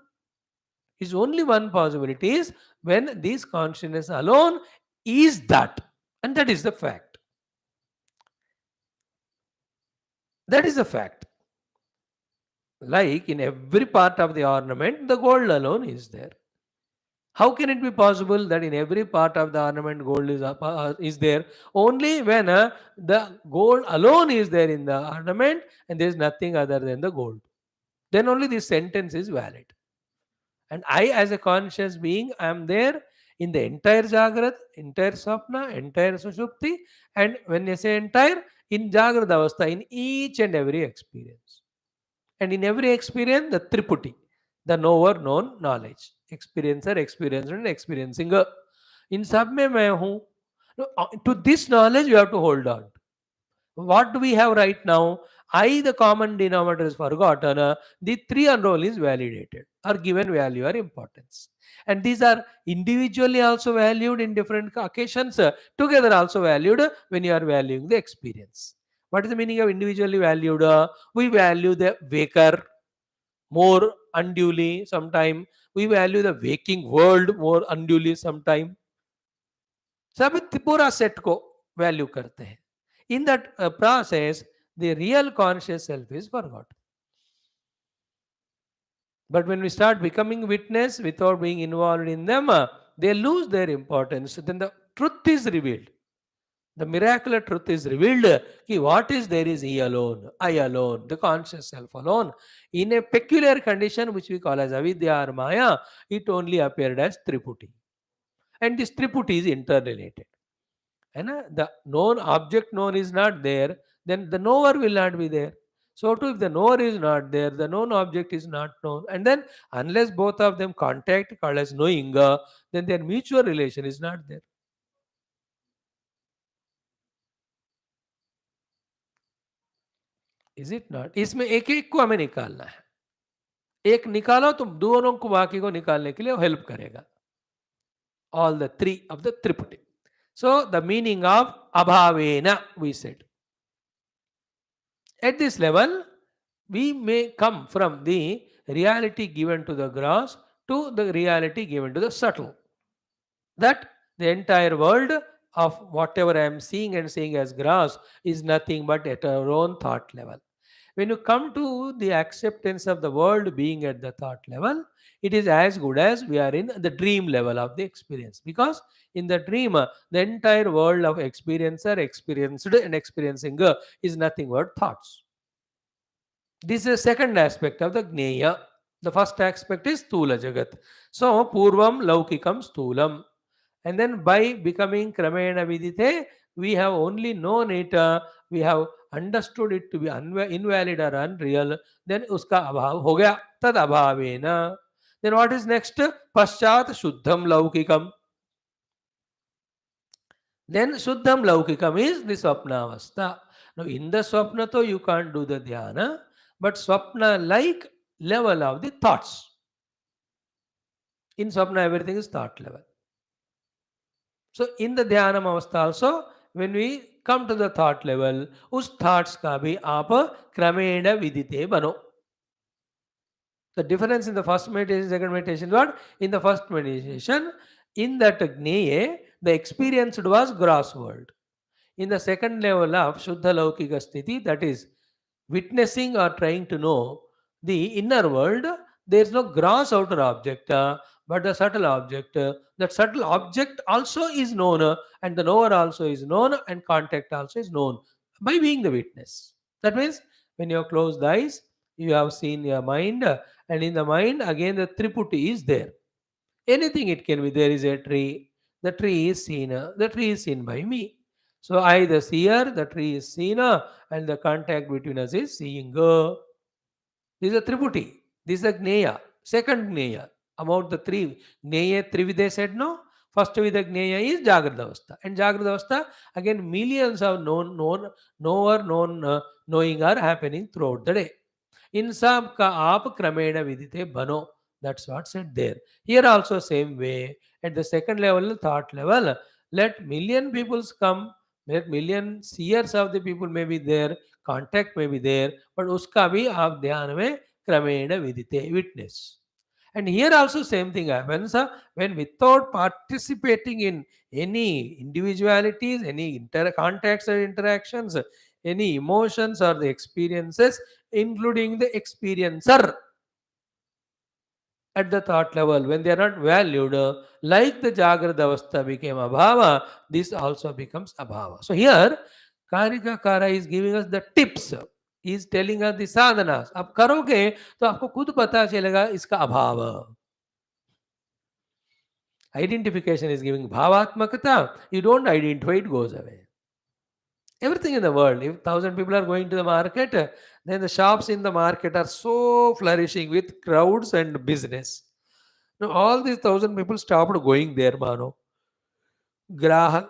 Is only one possibility, is when this consciousness alone is that, and that is the fact. That is the fact. Like in every part of the ornament, the gold alone is there. How can it be possible that in every part of the ornament gold is there? Only when the gold alone is there in the ornament and there is nothing other than the gold. Then only this sentence is valid. And I, as a conscious being, I am there in the entire Jagrat, entire Swapna, entire Sushupti, and when I say entire, in Jagrat Avastha, in each and every experience. And in every experience, the Triputi, the knower, known, knowledge, experiencer, experiencer, and experiencing. In सब में मैं हूँ. To this knowledge, you have to hold on. What do we have right now? I, the common denominator, is forgotten. The three and role is validated or given value or importance. And these are individually also valued in different occasions, together also valued when you are valuing the experience. What is the meaning of individually valued? We value the waker more unduly sometime. We value the waking world more unduly sometime. सब पूरा set को value करते हैं. In that process, the real conscious self is forgotten. But when we start becoming witness without being involved in them, they lose their importance. Then the truth is revealed. The miraculous truth is revealed. What is there is he alone, I alone, the conscious self alone. In a peculiar condition which we call as avidya or maya, it only appeared as Triputi. And this Triputi is interrelated. And the known object known is not there, then the knower will not be there. So too, if the knower is not there, the known object is not known. And then unless both of them contact, called as knowing, then their mutual relation is not there. Is it not? इसमें एक एक को हमें निकालना है. एक निकालो तो दोनों को बाकी को निकालने के लिए हेल्प करेगा. All the three of the Triputi. So the meaning of abhavena, we said. At this level, we may come from the reality given to the gross to the reality given to the subtle. That the entire world of whatever I am seeing and seeing as gross is nothing but at our own thought level. When you come to the acceptance of the world being at the thought level, it is as good as we are in the dream level of the experience. Because in the dream, the entire world of experiencer, experienced, and experiencing is nothing but thoughts. This is the second aspect of the Gneya. The first aspect is Stula Jagat. So, Purvam Laukikam Stulam. And then by becoming Kramena Vidite, we have only known it, we have understood it to be invalid or unreal. Then uska abhav ho gaya, tad abhavena. Then what is next? Paschat Shuddham Laukikam. Then Shuddham Laukikam is the Swapnavastha. Now in the Swapna, though, you can't do the dhyana, but Swapna like level of the thoughts. In Swapna, everything is thought level. So in the Dhyanam Avastha also, when we come to the thought level, उस thoughts का भी आप क्रमेण विदिते बनो. The difference in the first meditation, second meditation, what? In the first meditation, in that Gneye, the experienced was gross world. In the second level of Shuddha Laukika Sthiti, that is witnessing or trying to know the inner world, there is no gross outer object, but the subtle object. That subtle object also is known, and the knower also is known, and contact also is known by being the witness. That means when you have closed the eyes, you have seen your mind, and in the mind, again, the Triputi is there. Anything it can be. There is a tree. The tree is seen. The tree is seen by me. So I, the seer, the tree is seen, and the contact between us is seeing. This is a Triputi. This is a Gneya. Second Gneya. About the three. Gneya Trivide said no. First with the Gneya is Jagradavastha. And Jagradavastha, again, millions of knowing are happening throughout the day. In सब का आप क्रमेण विदिते बनो. That's what said there. Here also same way. At the second level, thought level, let million peoples come, let million seers of the people may be there, contact may be there, but uska bhi aap dhyan mein kramena vidite, witness. And here also same thing happens, when without participating in any individualities, any contacts or interactions, any emotions or the experiences, including the experiencer at the thought level, when they are not valued, like the Jagrada Avastha became Abhava, this also becomes Abhava. So here, Karika Kara is giving us the tips. He is telling us the sadhanas. आप करोगे तो आपको खुद पता चलेगा इसका अभाव. Identification is giving bhavatmakata. You don't identify, it goes away. Everything in the world, if 1,000 people are going to the market, then the shops in the market are so flourishing with crowds and business. Now all these 1,000 people stopped going there, मानो. ग्राहक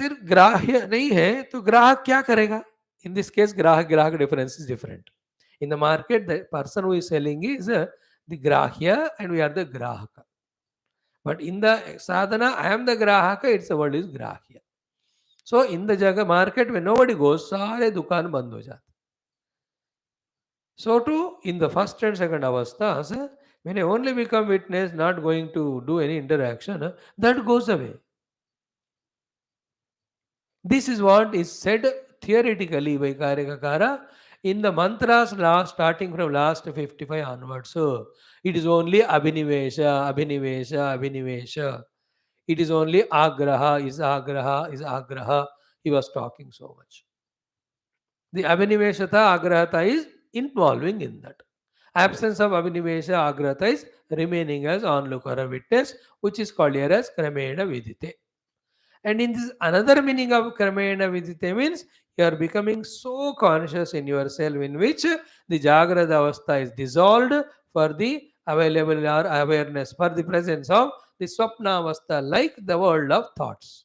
फिर ग्राह्य नहीं है तो ग्राहक क्या करेगा? In this case, ग्राहक difference is different. In the market, the person who is selling is the grahya and we are the grahaka. But in the sadhana, I am the grahaka, its the word is grahya. So in the jaga market, when nobody goes, सारे दुकान बंद हो जाते. So too, in the first and second avasthas, when I only become witness, not going to do any interaction, that goes away. This is what is said theoretically by Karikakara in the mantras last, starting from last 55 onwards. So it is only Abhinivesha, Abhinivesha, Abhinivesha. It is only Agraha, is Agraha, is Agraha. He was talking so much. The Abhiniveshata, Agrahata is involving in that. Absence of Abhinivesha, Agrahata is remaining as onlooker or witness, which is called here as Kramena Vidite. And in this another meaning of Kramena Vidite means you are becoming so conscious in yourself in which the Jagrada Avastha is dissolved for the available or awareness, for the presence of the Swapna Avastha, like the world of thoughts.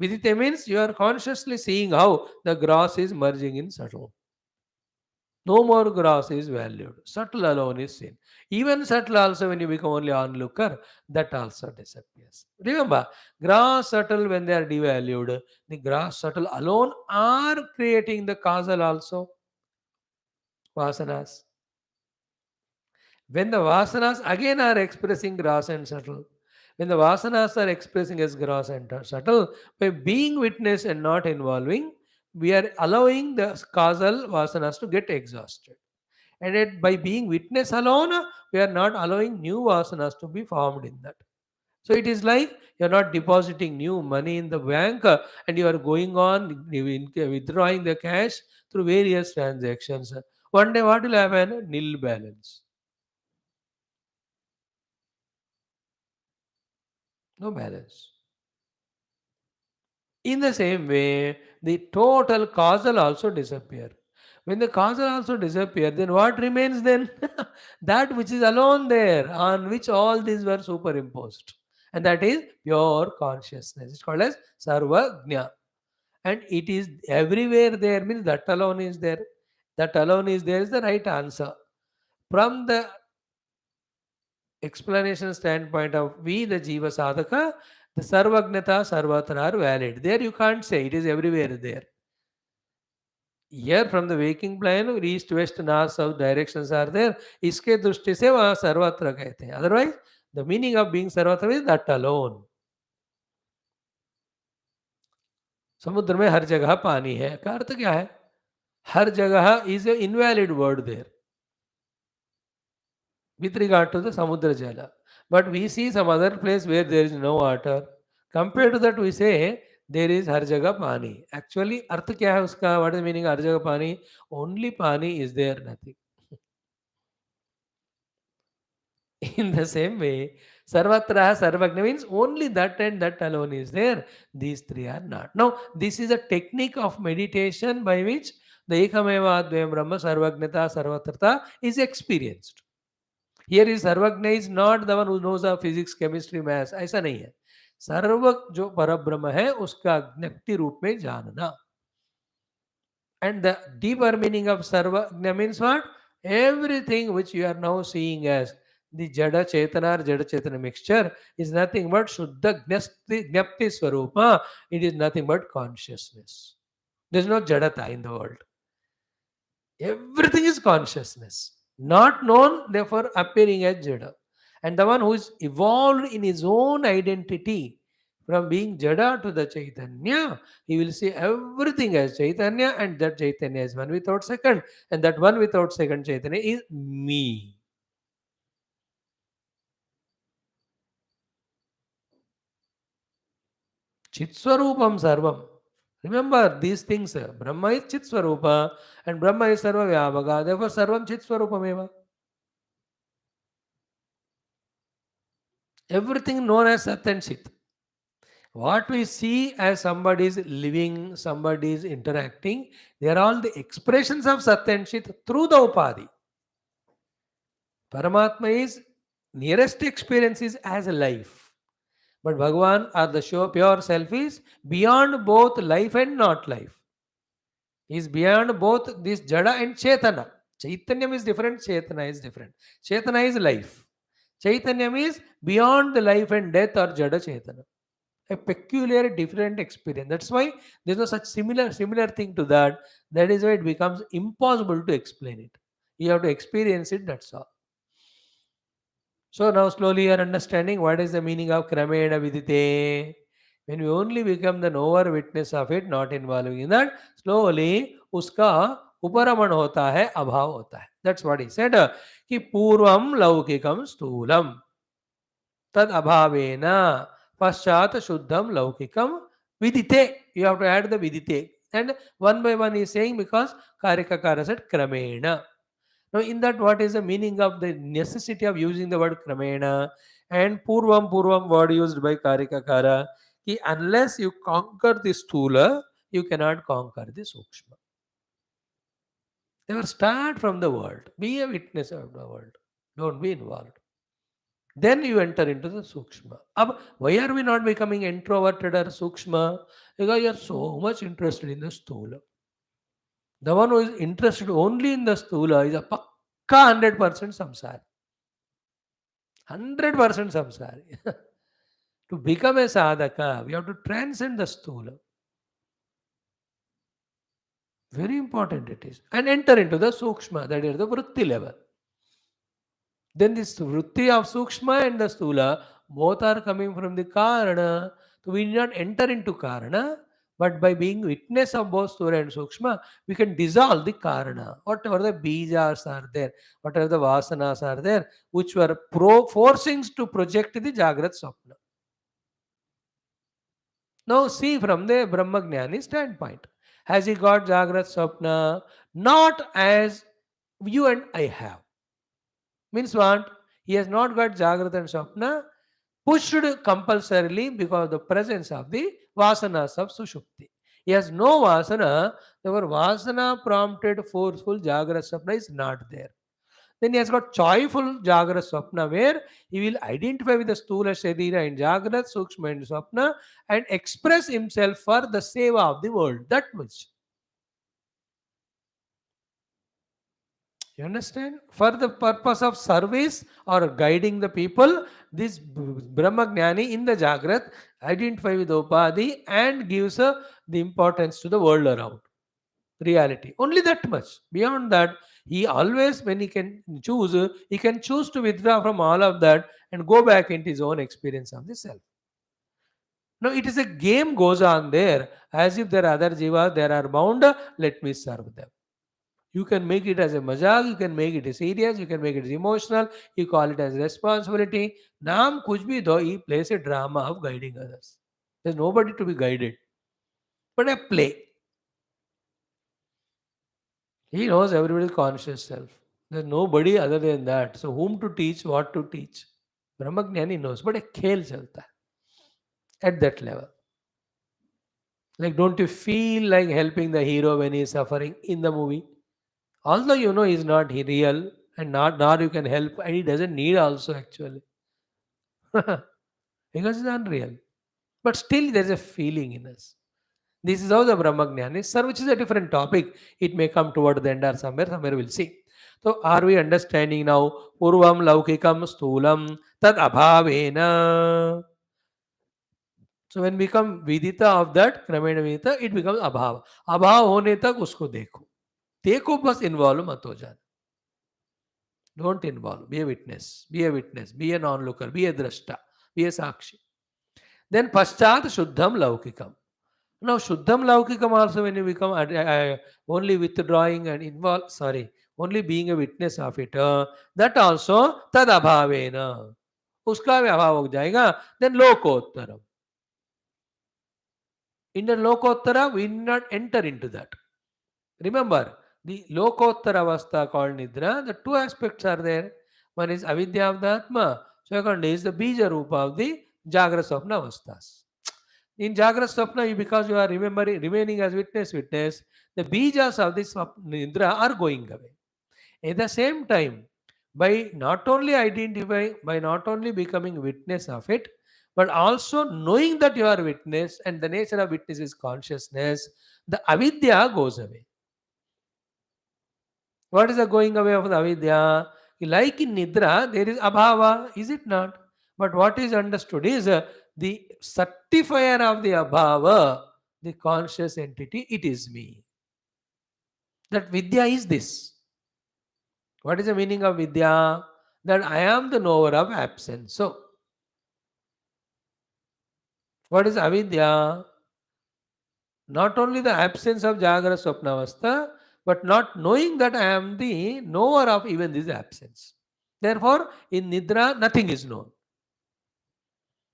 Vidite means you are consciously seeing how the gross is merging in subtle. No more gross is valued. Subtle alone is seen. Even subtle also, when you become only onlooker, that also disappears. Remember, gross, subtle, when they are devalued, the gross, subtle alone are creating the causal also. Vasanas. When the vasanas again are expressing gross and subtle, When the vasanas are expressing as gross and subtle, by being witness and not involving, we are allowing the causal vasanas to get exhausted. And yet, by being witness alone, we are not allowing new vasanas to be formed in that. So it is like you're not depositing new money in the bank and you are going on withdrawing the cash through various transactions. One day, what will happen? Nil balance. No balance. In the same way, the total causal also disappear. When the causal also disappear, then what remains then? That which is alone there, on which all these were superimposed. And that is pure consciousness. It's called as Sarvagnya. And it is everywhere there, means that alone is there. That alone is there is the right answer. From the explanation standpoint of we, the Jiva Sadhaka, the Sarvagnata, Sarvatra are valid. There you can't say, it is everywhere there. Here from the waking plane, east, west, north, south directions are there. इसके दृष्टि से वह सर्वत्र कहते हैं. Otherwise, the meaning of being सर्वत्र is that alone. समुद्र में हर जगह पानी है का अर्थ क्या है? हर जगह is a invalid word there with regard to the samudra jala. But we see some other place where there is no water. Compared to that, we say there is हर जगह पानी. Actually, अर्थ क्या है उसका? What is the meaning हर जगह पानी? Only पानी is there, nothing. In the same way, Sarvatra Sarvagna means only that and that alone is there. These three are not. Now, this is a technique of meditation by which the Ekameva Advayam Brahma Sarvagnata Sarvatrata is experienced. Here is Sarvagna is not the one who knows of physics, chemistry, maths. ऐसा नहीं है. सर्व जो परब्रह्म है उसका ज्ञप्ति रूप में जानना. And the deeper meaning of Sarvagna means what? Everything which you are now seeing as the Jada Chetana or Jada Chetana mixture is nothing but Shuddha Gnapti Swarupa. It is nothing but consciousness. There is no Jadata in the world. Everything is consciousness. Not known, therefore appearing as Jada. And the one who is evolved in his own identity from being Jada to the Chaitanya, he will see everything as Chaitanya, and that Chaitanya is one without second. And that one without second Chaitanya is me. Chitswarupam Sarvam. Remember these things. Brahma is Chitswarupa and Brahma is Sarva Vyabhaga. Therefore, Sarvam Chitswarupameva. Everything known as Sat and Chit. What we see as somebody is living, somebody is interacting, they are all the expressions of Sat and Chit through the Upadhi. Paramatma is nearest experience is as a life. But Bhagavan or the pure self is beyond both life and not life. He is beyond both this Jada and Chetana. Chaitanyam is different, Chetana is different. Chetana is life. Chaitanyam is beyond the life and death or Jada Chetana. A peculiar different experience. That's why there's no such similar thing to that. That is why it becomes impossible to explain it. You have to experience it, that's all. So now slowly you are understanding what is the meaning of Kramena Vidite. When we only become the knower witness of it, not involving in that, slowly uska uparaman hota hai, abhav hota hai. That's what he said. Ki purvam laukikam sthulam. Tad abhavena paschat shuddham laukikam vidite. You have to add the vidite. And one by one he is saying because Karika said Kramena. Now, in that, what is the meaning of the necessity of using the word Kramena and Purvam word used by Karikakara? Ki unless you conquer the Sthula, you cannot conquer the Sukshma. Never start from the world. Be a witness of the world. Don't be involved. Then you enter into the Sukshma. Why are we not becoming introverted or Sukshma? Because you are so much interested in the Sthula. The one who is interested only in the Sthula is a pakka 100% samsari. 100% samsari. To become a sadhaka, we have to transcend the Sthula. Very important it is. And enter into the Sukshma, that is the Vritti level. Then this Vritti of Sukshma and the Sthula Both are coming from the Karana. So we need not enter into Karana, but by being witness of both Sthula and Sukshma, we can dissolve the Karana. Whatever the Bijas are there, whatever the Vasanas are there, which were forcings to project the Jagrat Swapna. Now see from the Brahmagnani standpoint. Has he got Jagrat Swapna? Not as you and I have. Means what? He has not got Jagrat and Swapna pushed compulsorily because of the presence of the Vasanas of Sushupti. He has no Vasana, therefore Vasana prompted forceful Jagrat Swapna is not there. Then he has got joyful Jagrat Swapna where he will identify with the Stula Sharira in Jagrat, Sukshma and Swapna and express himself for the seva of the world. That much. You understand? For the purpose of service or guiding the people, this Brahmagnani in the Jagrat identify with Upadhi and gives the importance to the world around. Reality. Only that much. Beyond that, he always, when he can choose to withdraw from all of that and go back into his own experience of the self. Now, it is a game goes on there, as if there are other jivas, there are bound, let me serve them. You can make it as a mazak, you can make it serious, you can make it emotional, you call it as responsibility. Naam kuch bhi do, he plays a drama of guiding others. There's nobody to be guided, but a play. He knows everybody's conscious self. There's nobody other than that. So whom to teach, what to teach. Brahmagnani knows, but a khel chalta hai at that level. Like, don't you feel like helping the hero when he's suffering in the movie? Although you know he's not real and not nor you can help, and he doesn't need also actually. Because it's unreal. But still there's a feeling in us. This is how the Brahmagnani is, sir, which is a different topic. It may come toward the end or somewhere we'll see. So are we understanding now? Purvam laukikam sthulam tad abhavena. So when become vidita of that, kramena vidita, it becomes abhav. Abhav hone tak usko dekho. Dekho bas involve mat ho jana. Don't involve. Be a witness. Be a witness. Be an onlooker. Be a drashta. Be a sakshi. Then paschat shuddham laukikam. Now shuddham laukikam also when you become only withdrawing and involve, only being a witness of it. That also tad abhavena. Uska bhi abhav ho jayega. Then lokottaram. In the lokottara, we need not enter into that. Remember, the Lokottara Avastha called Nidra, the two aspects are there. One is Avidya of the Atma, second is the Bija Rupa of the Jagra Swapna Avasthas. In Jagra Swapna, because you are remaining as witness, the Bijas of this Nidra are going away. At the same time, by not only becoming witness of it, but also knowing that you are witness and the nature of witness is consciousness, the Avidya goes away. What is the going away of the avidya? Like in Nidra, there is abhava, is it not? But what is understood is the certifier of the abhava, the conscious entity, it is me. That vidya is this. What is the meaning of vidya? That I am the knower of absence. So, what is avidya? Not only the absence of Jagra Swapnavastha, but not knowing that I am the knower of even this absence. Therefore, in Nidra, nothing is known.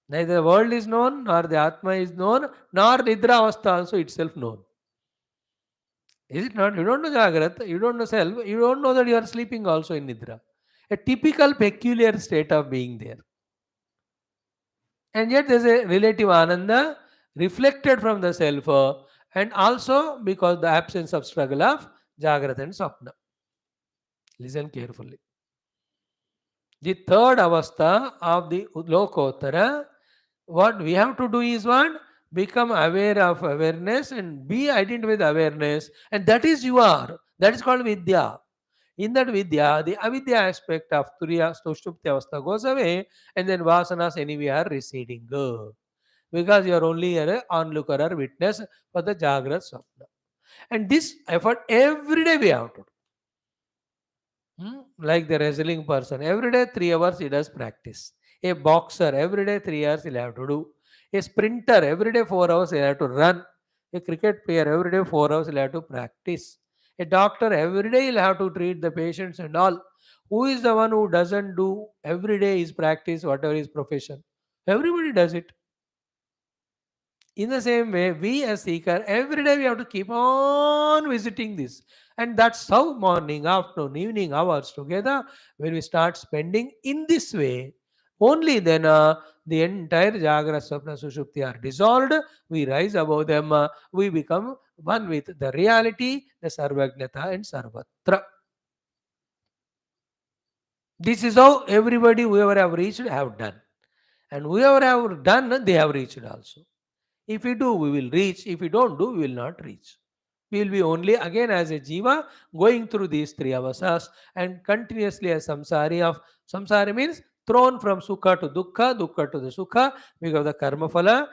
Neither the world is known, nor the Atma is known, nor Nidra Avastha also itself known. Is it not? You don't know Jagrat, you don't know self, you don't know that you are sleeping also in Nidra. A typical peculiar state of being there. And yet there is a relative Ananda reflected from the self and also because the absence of struggle of Jagrat and Swapna. Listen carefully. The third avastha of the Lokottara, what we have to do is what? Become aware of awareness and be identified with awareness, and that is you are. That is called Vidya. In that Vidya, the Avidya aspect of Turiya Stoshupti avastha goes away, and then Vasanas anyway are receding. Because you are only an onlooker or witness for the Jagrat Swapna. And this effort every day we have to do. Like the wrestling person, every day 3 hours he does practice. A boxer, every day 3 hours he'll have to do. A sprinter, every day 4 hours he'll have to run. A cricket player, every day 4 hours he'll have to practice. A doctor, every day he'll have to treat the patients and all. Who is the one who doesn't do every day his practice, whatever his profession? Everybody does it. In the same way, we as seeker, every day we have to keep on visiting this. And that's how morning, afternoon, evening hours together, when we start spending in this way, only then the entire Jagra, Swapna, Sushupti are dissolved. We rise above them. We become one with the reality, the Sarvajnata and Sarvatra. This is how everybody, whoever have reached, have done. And whoever have done, they have reached also. If we do, we will reach. If we don't do, we will not reach. We will be only again as a jiva going through these three avasas and continuously as samsari of samsari means thrown from sukha to dukkha, dukkha to the sukha because the karma phala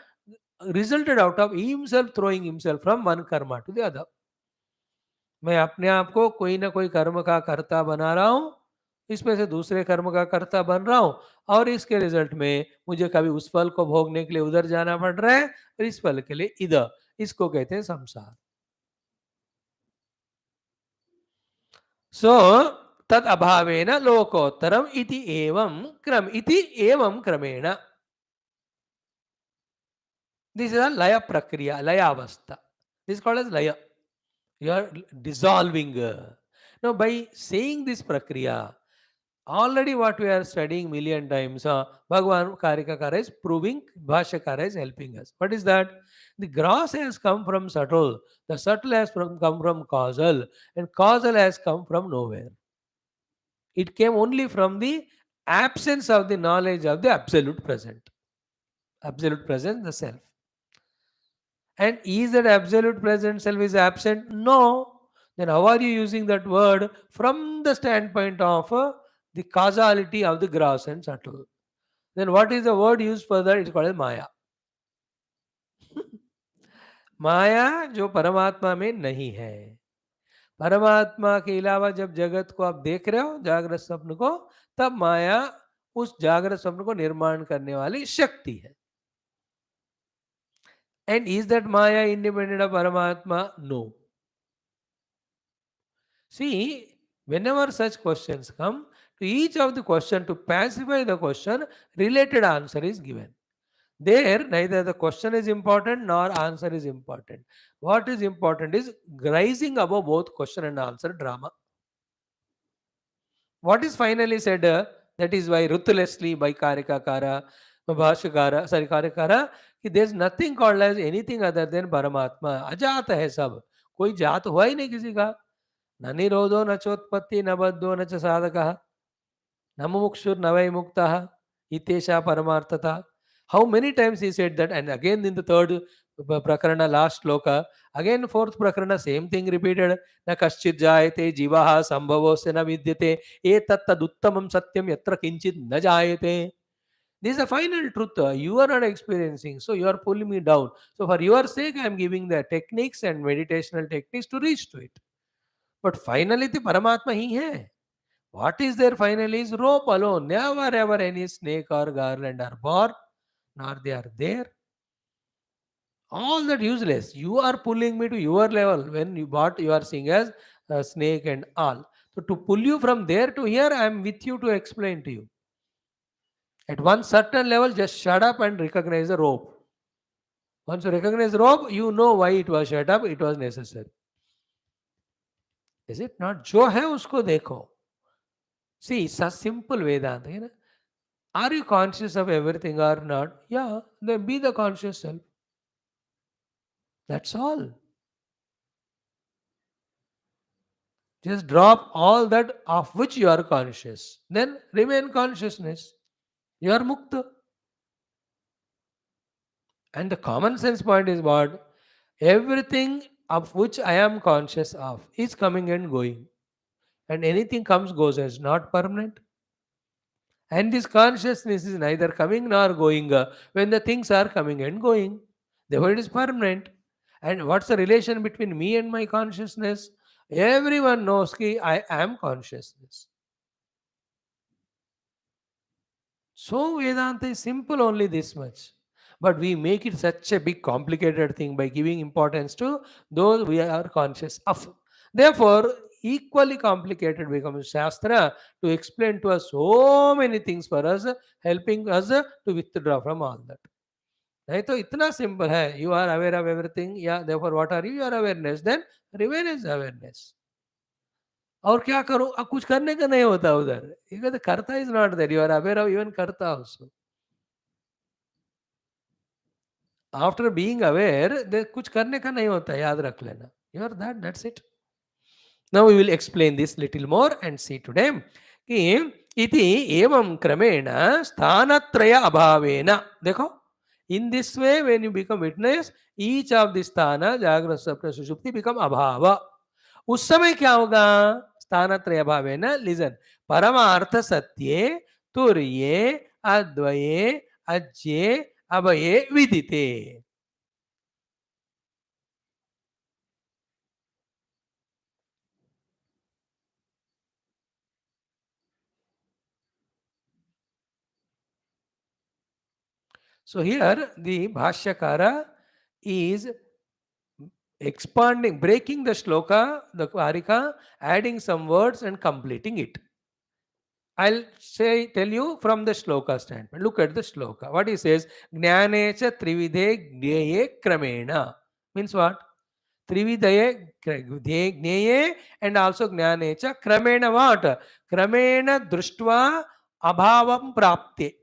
resulted out of himself throwing himself from one karma to the other. मैं अपने आप को कोई ना कोई कर्म का कर्ता बना रहा हूँ, इसमें से दूसरे कर्म का कर्ता बन रहा हूँ और इसके रिजल्ट में मुझे कभी उस फल को भोगने के लिए उधर जाना पड़ रहा है और इस फल के लिए इधर. इसको कहते हैं संसार. सो तद अभावेन लोकोत्तरम इति एवं क्रमेण. दिस इज अ लय प्रक्रिया, लयावस्था. दिस कॉल्ड एज लय. You are dissolving. Now, by saying this prakriya, already what we are studying million times, Bhagawan Karika is proving, Bhashyakara is helping us. What is that? The gross has come from subtle, the subtle has come from causal, and causal has come from nowhere. It came only from the absence of the knowledge of the absolute present. Absolute present, the self. And is that absolute present self is absent? No. Then how are you using that word from the standpoint of the causality of the gross and subtle? Then what is the word used for that? It's called as Maya. माया जो परमात्मा में नहीं है. परमात्मा के अलावा जब जगत को आप देख रहे हो, जागृत स्वप्न को, तब माया उस जागृत स्वप्न को निर्माण करने वाली शक्ति है. And is that Maya independent of Paramatma? No. See, whenever such questions come, to each of the question, to pacify the question, related answer is given. There, neither the question is important nor answer is important. What is important is rising above both question and answer drama. What is finally said, that is why ruthlessly by Karikakara, Bhashyakara, sorry, Karikara, there is nothing called as anything other than Paramatma. Ajata hai sab. कोई जात हुआ ही नहीं किसी का. न निरोधो न चोत्पत्ति न बद्धो न च साधकः न मुमुक्षुर न वै मुक्तः इतेषा परमार्थता. How many times he said that? And again in the third prakarana, last sloka, again fourth prakarana, same thing repeated. न कश्चित् जायते जीवः संभवोस्य न विद्यते एतत् तदुत्तमं सत्यं यत्र किंचित् न जायते. This is a final truth. You are not experiencing, so you are pulling me down. So for your sake, I am giving the techniques and meditational techniques to reach to it. But finally, the Paramatma ही है. What is there finally is rope alone. Never ever any snake or garland are born, nor they are there. All that useless. You are pulling me to your level. When you are seeing as a snake and all. So to pull you from there to here, I am with you to explain to you. At one certain level, just shut up and recognize the rope. Once you recognize the rope, you know why it was shut up. It was necessary. Is it not? जो है उसको देखो. See, it's a simple Vedanta. You know? Are you conscious of everything or not? Yeah, then be the conscious self. That's all. Just drop all that of which you are conscious. Then remain consciousness. You are mukta. And the common sense point is what? Everything of which I am conscious of is coming and going. And anything comes, goes, is not permanent. And this consciousness is neither coming nor going when the things are coming and going. Therefore, it is permanent. And what's the relation between me and my consciousness? Everyone knows that I am consciousness. So Vedanta is simple, only this much. But we make it such a big complicated thing by giving importance to those we are conscious of. Therefore, equally complicated becomes Shastra to explain to us so many things for us, helping us to withdraw from all that. नहीं तो इतना simple है, you are aware of everything, या therefore what are you are awareness, then remain is awareness. और क्या करो, अब कुछ करने का नहीं होता उधर, ये कहते कर्ता is not there, you are aware of even कर्ता also. After being aware they कुछ करने का नहीं होता, याद रख लेना. You are that, that's it. Now we will explain this little more and see today कि इति एवं क्रमेण स्थानत्रय अभावेन. देखो, in this way when you become witness, each of the sthana जागृत स्वप्न सुषुप्ति become अभाव. उस समय क्या होगा? स्थानत्रय अभावेन. लिसन, परमार्थ सत्ये तुर्ये अद्वये अज्ये अभये विदिते. So here the Bhashyakara is expanding, breaking the shloka, the Karika, adding some words and completing it. I'll tell you from the shloka standpoint. Look at the shloka. What he says, Jnanecha trividhe gneye kramena. Means what? Trividhe gneye and also Jnanecha kramena what? Kramena društva abhavam prapte.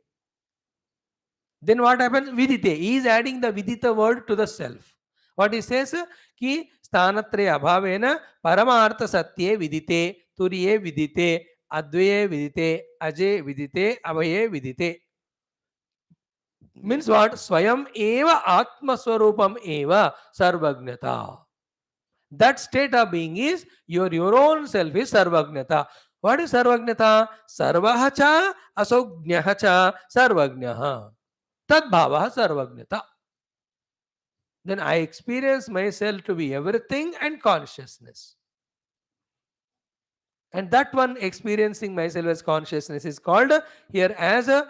Then what happens? Vidite. He is adding the vidita word to the self. What he says? Ki sthanatraya abhavena paramartha satye vidite, turiye vidite, advaye vidite, aje vidite, abhaye vidite. Means what? Swayam eva atma swarupam eva sarvagnata. That state of being is your own self is sarvagnata. What is sarvagnata? Sarvaha cha asognaha cha sarvagnaha. Tadbhava sarvagnata. Then I experience myself to be everything and consciousness. And that one, experiencing myself as consciousness, is called here as a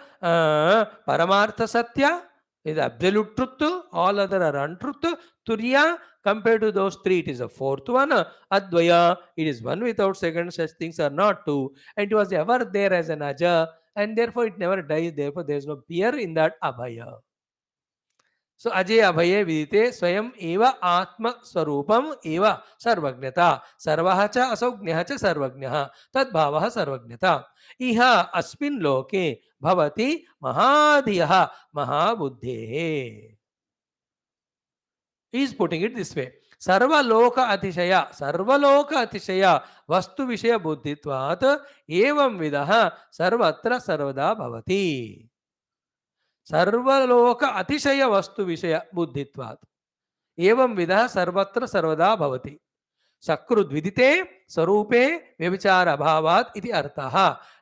Paramartha Satya, is absolute truth, all other are untruth. Turiya, compared to those three, it is a fourth one. Advaya, it is one without second, such things are not two. And it was ever there as an aja, and therefore it never dies, therefore there is no fear in that abhaya. So Ajay अभये विदिते स्वयं एव आत्म स्वरूपम एव सर्वज्ञता. सर्वः च असौज्ञः च सर्वज्ञः. तद्भावः सर्वज्ञता. इह अस्मिन् लोके भवति महाधियः महाबुद्धेः. He is putting it this way. सर्वलोक अतिशय वस्तु विषय बुद्धित्वात् एवं विदः सर्वत्र सर्वदा भवति. सर्वलोक अतिशय वस्तु विषय बुद्धित्वात् एवं विधः सर्वत्र सर्वदा भवति. सकृद्विदिते स्वरूपे व्यभिचार अभावात् इति अर्थः.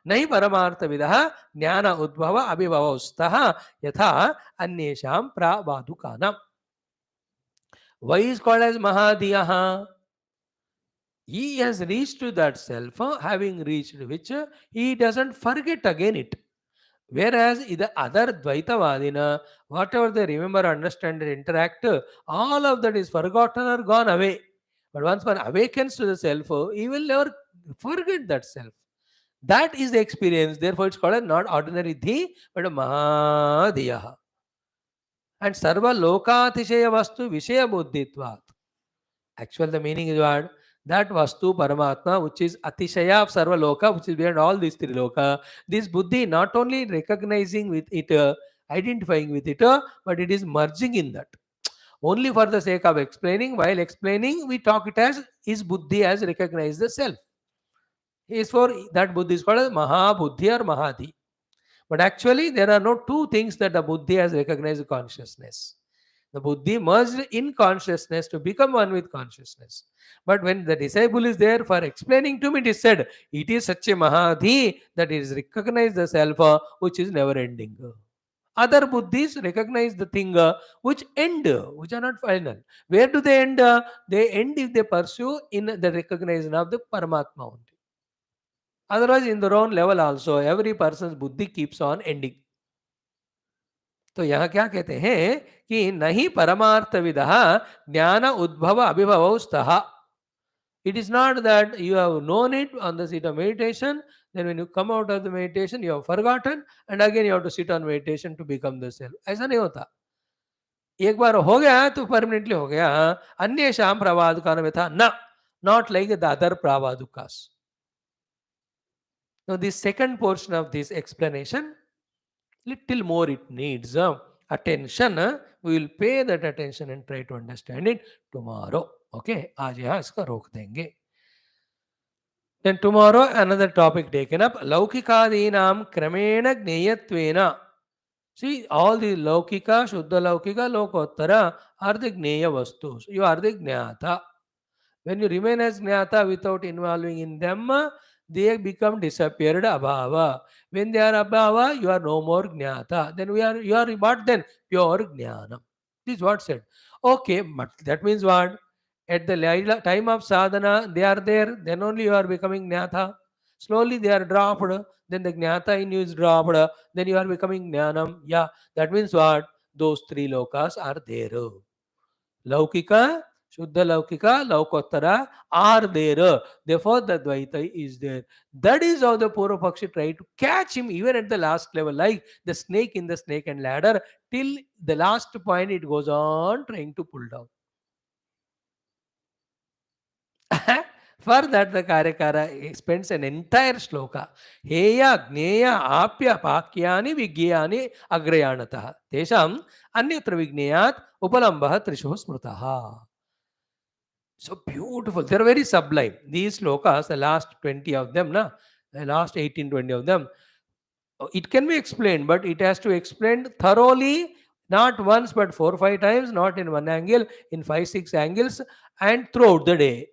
नहि परमार्थविदः ज्ञान उद्भव अभिभवस्तः यथा अन्येषां प्रावादुकानाम्. Why is called as Mahadiyah? He has reached to that self, having reached which he doesn't forget again it. Whereas the other Dvaitavadina, whatever they remember, understand, and interact, all of that is forgotten or gone away. But once one awakens to the self, he will never forget that self. That is the experience. Therefore, it's called a not ordinary dhi, but a mahadiyah. And sarva lokatishaya vastu vishaya buddhitvat. Actually, the meaning is what? That vastu paramatma, which is atishaya of sarva loka, which is beyond all these three loka. This buddhi not only recognizing with it, identifying with it, but it is merging in that. Only for the sake of explaining, while explaining, we talk it as is buddhi as recognize the self. Is for that buddhi is called as mahabuddhi or mahadi. But actually, there are no two things that the buddhi has recognized consciousness. The buddhi merged in consciousness to become one with consciousness. But when the disciple is there for explaining to me, it is said, it is such a mahadhi that it is recognized the self which is never ending. Other buddhis recognize the thing which end, which are not final. Where do they end? They end if they pursue in the recognition of the Paramatma only. Otherwise, in their own level also, every person's buddhi keeps on ending. तो यहाँ क्या कहते हैं कि नहीं परमार्थविदः ज्ञान उद्भव अभिभवौ स्तः. It is not that you have known it on the seat of meditation, then when you come out of the meditation, you have forgotten, and again you have to sit on meditation to become the self. ऐसा नहीं होता. एक बार हो गया तो permanently हो गया. अन्येषां प्रवादुकानां यथा न, not like the other pravadukas. Now this second portion of this explanation, little more it needs attention. We will pay that attention and try to understand it tomorrow. Okay, आज यहाँ इसका रोक देंगे. Then tomorrow another topic taken up, Laukikadinam Kramena Gneyattvena. See, all the Laukika, Shuddha Laukika, Lokottara are the Gneya Vastus. You are the Gnata. When you remain as Gnata without involving in them, they become disappeared abhava. When they are abhava, you are no more Gnata. Then you are what then? Pure Jnana. This is what said. Okay, but that means what? At the time of sadhana, they are there, then only you are becoming Jnata. Slowly they are dropped, then the Jnata in you is dropped, then you are becoming Jnanam. Yeah, that means what? Those three lokas are there. Laukika, Shuddha Laukika, Laukottara are there. Therefore, the Advaita is there. That is how the Purva Pakshi tried to catch him even at the last level, like the snake in the snake and ladder, till the last point it goes on trying to pull down. For that, the Karikara spends an entire shloka. Heya, Gneya, Apya, Pakyani, Vigyani, Agrayanataha. Tesham, Anyatra Vigneyat, Upalambha, Trisho Smrutaha. So beautiful. They're very sublime. These shlokas, the last 20 of them, the last 18, 20 of them, it can be explained, but it has to be explained thoroughly, not once, but 4 or 5 times, not in one angle, in 5, 6 angles, and throughout the day.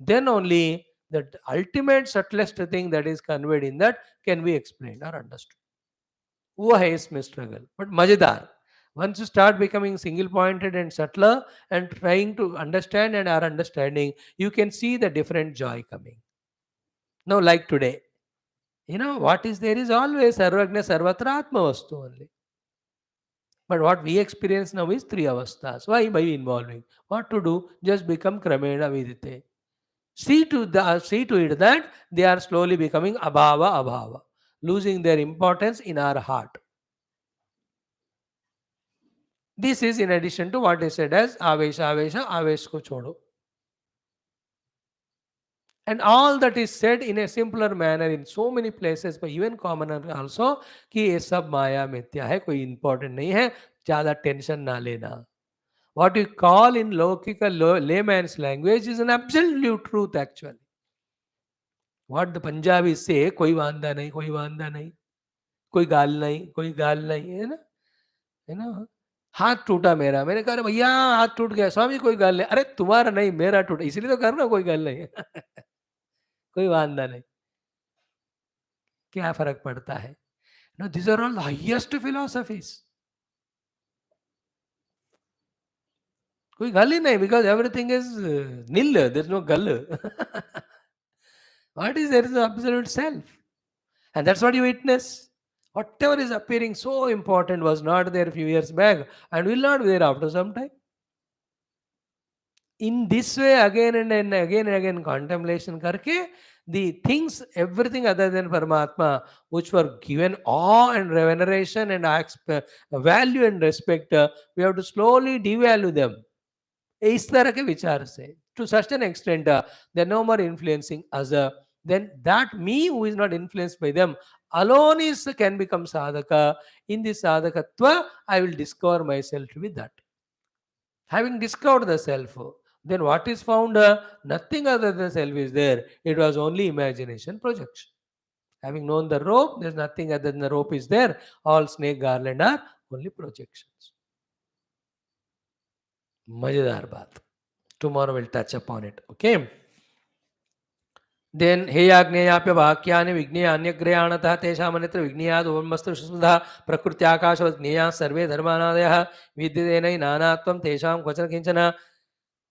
Then only the ultimate subtlest thing that is conveyed in that can be explained or understood. वो है इसमें struggle, but मजेदार. Once you start becoming single pointed and subtler and trying to understand and are understanding, you can see the different joy coming. Now, like today, what is there is always Sarvagna Sarvatra Atma Vastu only. But what we experience now is 3 avasthas. Why? By involving. What to do? Just become Kramena Vidite. See to it that they are slowly becoming abhava, losing their importance in our heart. This is in addition to what is said as avesh ko chodo. And all that is said in a simpler manner in so many places, but even commoner also, कि ये सब माया मिथ्या है, कोई important नहीं है, ज़्यादा tension ना लेना. What you call in Laukika layman's language is an absolute truth actually. What the Punjabis say, कोई वांदा नहीं, कोई वांदा नहीं, कोई गाल नहीं, है ना. हाथ टूटा मेरा, मैंने कहा भैया हाथ टूट गया, स्वामी कोई गाल नहीं. अरे तुम्हारा नहीं, मेरा टूटा, इसलिए तो करना, कोई गाल नहीं. कोई वांदा नहीं. क्या फर्क पड़ता है? No, these are all the highest philosophies. कोई गल ही नहीं, because everything is nil, there is no gal. What is there is the absolute self, and that's what you witness. Whatever is appearing so important was not there a few years back and will not be there after some time. In this way, again and again, contemplation karke, the things, everything other than Paramatma, which were given awe and veneration and value and respect, we have to slowly devalue them. इस तरह के विचार से, to such an extent, they are no more influencing us. Then that me who is not influenced by them alone can become sadhaka. In this sadhakatva, I will discover myself to be that. Having discovered the self, then what is found? Nothing other than self is there. It was only imagination projection. Having known the rope, there is nothing other than the rope is there. All snake garland are only projections. मजेदार बात. Tomorrow we'll touch upon it. Okay. Then हेयाग्नेयाप्य वाक्यानि विज्ञेयान्यग्रयाणतः तेषामन्यत्र विज्ञेयाद् ओमस्तु सुस्मृतः प्रकृत्याकाशवत् ज्ञेयाः सर्वे धर्मानादयः विद्यतेनै नानात्वं तेषां क्वचन किञ्चन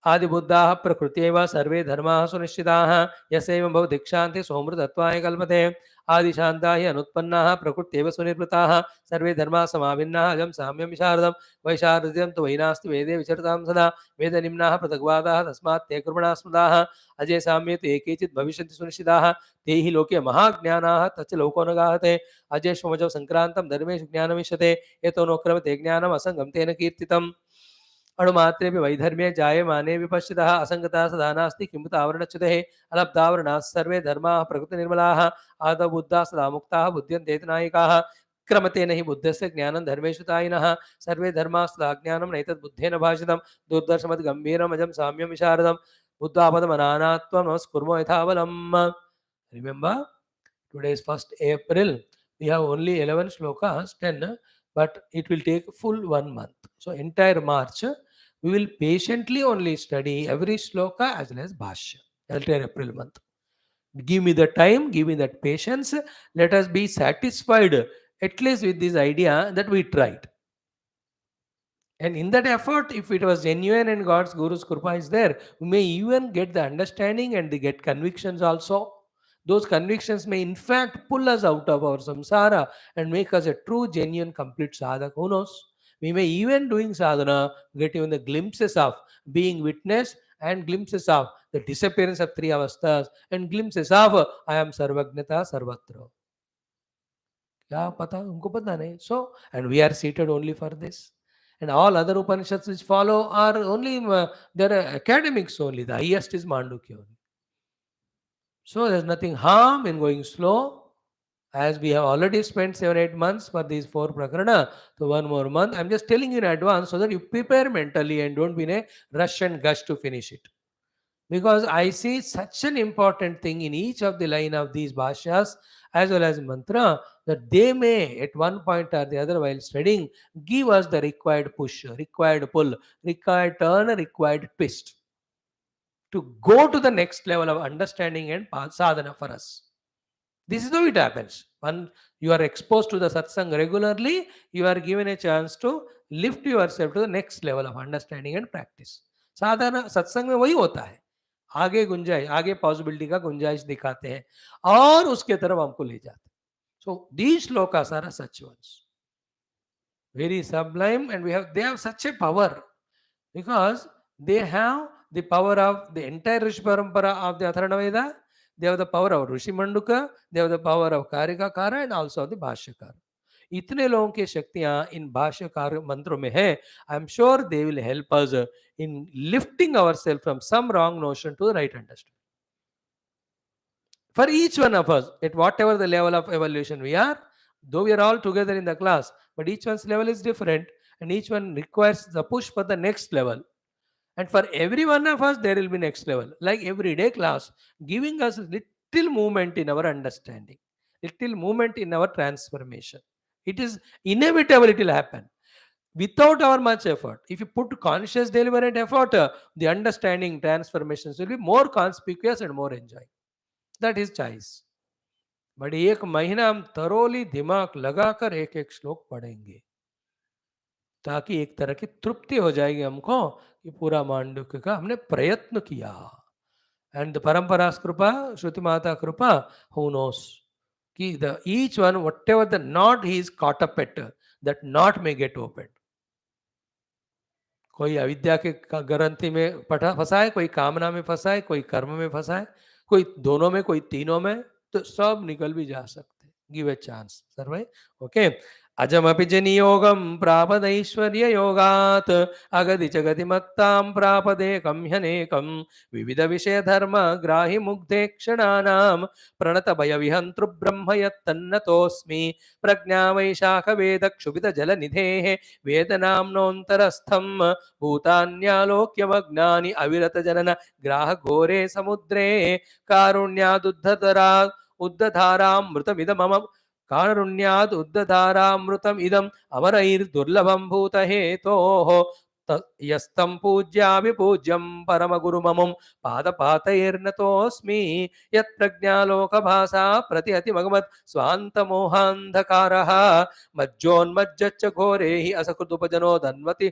आदिबुद्धाः प्रकृत्यैव सर्वे धर्माः सुनिश्चिताः यस्यैवं भवति दीक्षान्ते सोमृतत्वाय कल्पते आदिशान्ता हि अनुत्पन्नाः प्रकृत्येव सुनिर्वृताः सर्वे धर्माः समाभिन्नाः अजं साम्यं विशारदं वैशारद्यं तु वै नास्ति वेदे विचरतां सदा वेदनिम्नाः पृथग्वादाः तस्मात् ते कुर्मणाः स्मृताः अजय साम्ये तु केचित् भविष्यन्ति सुनिश्चिताः ते हि लोके महाज्ञानाः तच्च लोको न गाहते अजयश्वमजौ संक्रान्तं धर्मेषु ज्ञानमिष्यते यतो नोक्रमते ज्ञानम् असङ्गं तेन कीर्तितम् अणुमात्रेऽपि वैधर्म्ये जायमाने विपश्चितः असङ्गतः सदा नास्ति किमुत आवरणच्युतेः अलब्धावरणाः सर्वे धर्माः प्रकृतिनिर्मलाः आदौ बुद्धाः सदा मुक्ताः बुध्यन्ते नायिकाः क्रमतेन हि बुद्धस्य ज्ञानं धर्मेषु तायिनः सर्वे धर्माः सदा ज्ञानं नैतद् बुद्धेन भाषितं दुर्दर्शमद् गम्भीरमजं साम्यं विशारदं बुद्धापदमनानात्वं नमस्कुर्मो यथाबलम्. Remember, today is 1st April. We have only 11 shlokas, 10, but it will take full 1 month. So entire March, we will patiently only study every shloka as well as Bhashya. Entire April month. Give me the time, give me that patience. Let us be satisfied at least with this idea that we tried. And in that effort, if it was genuine and God's Guru's Krupa is there, we may even get the understanding and get convictions also. Those convictions may in fact pull us out of our samsara and make us a true, genuine, complete sadhak. Who knows? We may even doing sadhana get even the glimpses of being witness and glimpses of the disappearance of three avasthas and glimpses of I am sarvagnata sarvatra. क्या पता उनको पता नहीं. So and we are seated only for this. And all other Upanishads which follow are only they're academics only. The highest is Mandukya only. So there's nothing harm in going slow, as we have already spent 7-8 months for these 4 prakarana. So 1 more month. I'm just telling you in advance so that you prepare mentally and don't be in a rush and gush to finish it. Because I see such an important thing in each of the line of these bhashyas as well as mantra that they may at one point or the other while studying give us the required push, required pull, required turn, required twist to go to the next level of understanding and sadhana for us. This is how it happens. When you are exposed to the satsang regularly, you are given a chance to lift yourself to the next level of understanding and practice. साधना सत्संग में वही होता है, आगे गुंजाइश, आगे possibility का गुंजाइश दिखाते हैं और उसके तरफ हमको ले जाते हैं. So these shlokas are such ones, very sublime, and they have such a power because they have the power of the entire Rishi Parampara of the Atharvana Veda. They have the power of Rishi Manduka, they have the power of Karika Kara and also the Bhashyakara. इतने लोगों की शक्तियां इन भाष्यकार मंत्रों में है. I am sure they will help us in lifting ourself from some wrong notion to the right understanding. For each one of us, at whatever the level of evolution we are, though we are all together in the class, but each one's level is different and each one requires the push for the next level. And for every one of us, there will be next level. Like everyday class, giving us little movement in our understanding, little movement in our transformation. It is inevitable, it will happen without our much effort. If you put conscious, deliberate effort, the understanding transformations will be more conspicuous and more enjoying. That is choice. But 1 महीना हम thoroughly दिमाग लगाकर एक एक श्लोक पढ़ेंगे ताकि एक तरह की तृप्ति हो जाएगी हमको कि पूरा मांडुक्य का हमने प्रयत्न किया. And the Parampara's Krupa, Shruti Mata Krupa, who knows? Ki each one, whatever the knot he is caught up at, that knot may get opened. कोई अविद्या के ग्रंथि में फंसा है, कोई कामना में फंसा है, कोई कर्म में फंसा है, कोई दोनों में, कोई तीनों में, तो सब निकल भी जा सकते हैं. Give a chance survey. Okay. अजमपि जनियोगं प्रापदैश्वर्य योगात् अगति च गतिमत्तां प्रापदेकं ह्यनेकं विविध विषय धर्म ग्राहि मुग्धे क्षणानां प्रणत भय विहंतृ ब्रह्म यत्तन्नतोऽस्मि प्रज्ञा वैशाख वेद क्षुभित जल निधेः वेदनाम्नोऽन्तरस्थं भूतान्यालोक्यमग्नानि अविरत जनन ग्राह घोरे समुद्रे कारुण्यादुद्धतरा उद्धधारामृतमिदमम कारुण्याद उद्धधारामृतम इदम अमरैर्दुर्लभं भूतहेतोः यस्तं पूज्याभिपूज्यं परमगुरुममुं पादपातैर्नतोऽस्मि यत्प्रज्ञालोकभासा प्रतिहति भगवत् स्वान्तमोहान्धकारः मज्जोन्मज्जच्च घोरे हि असकृदुपजनो धन्वति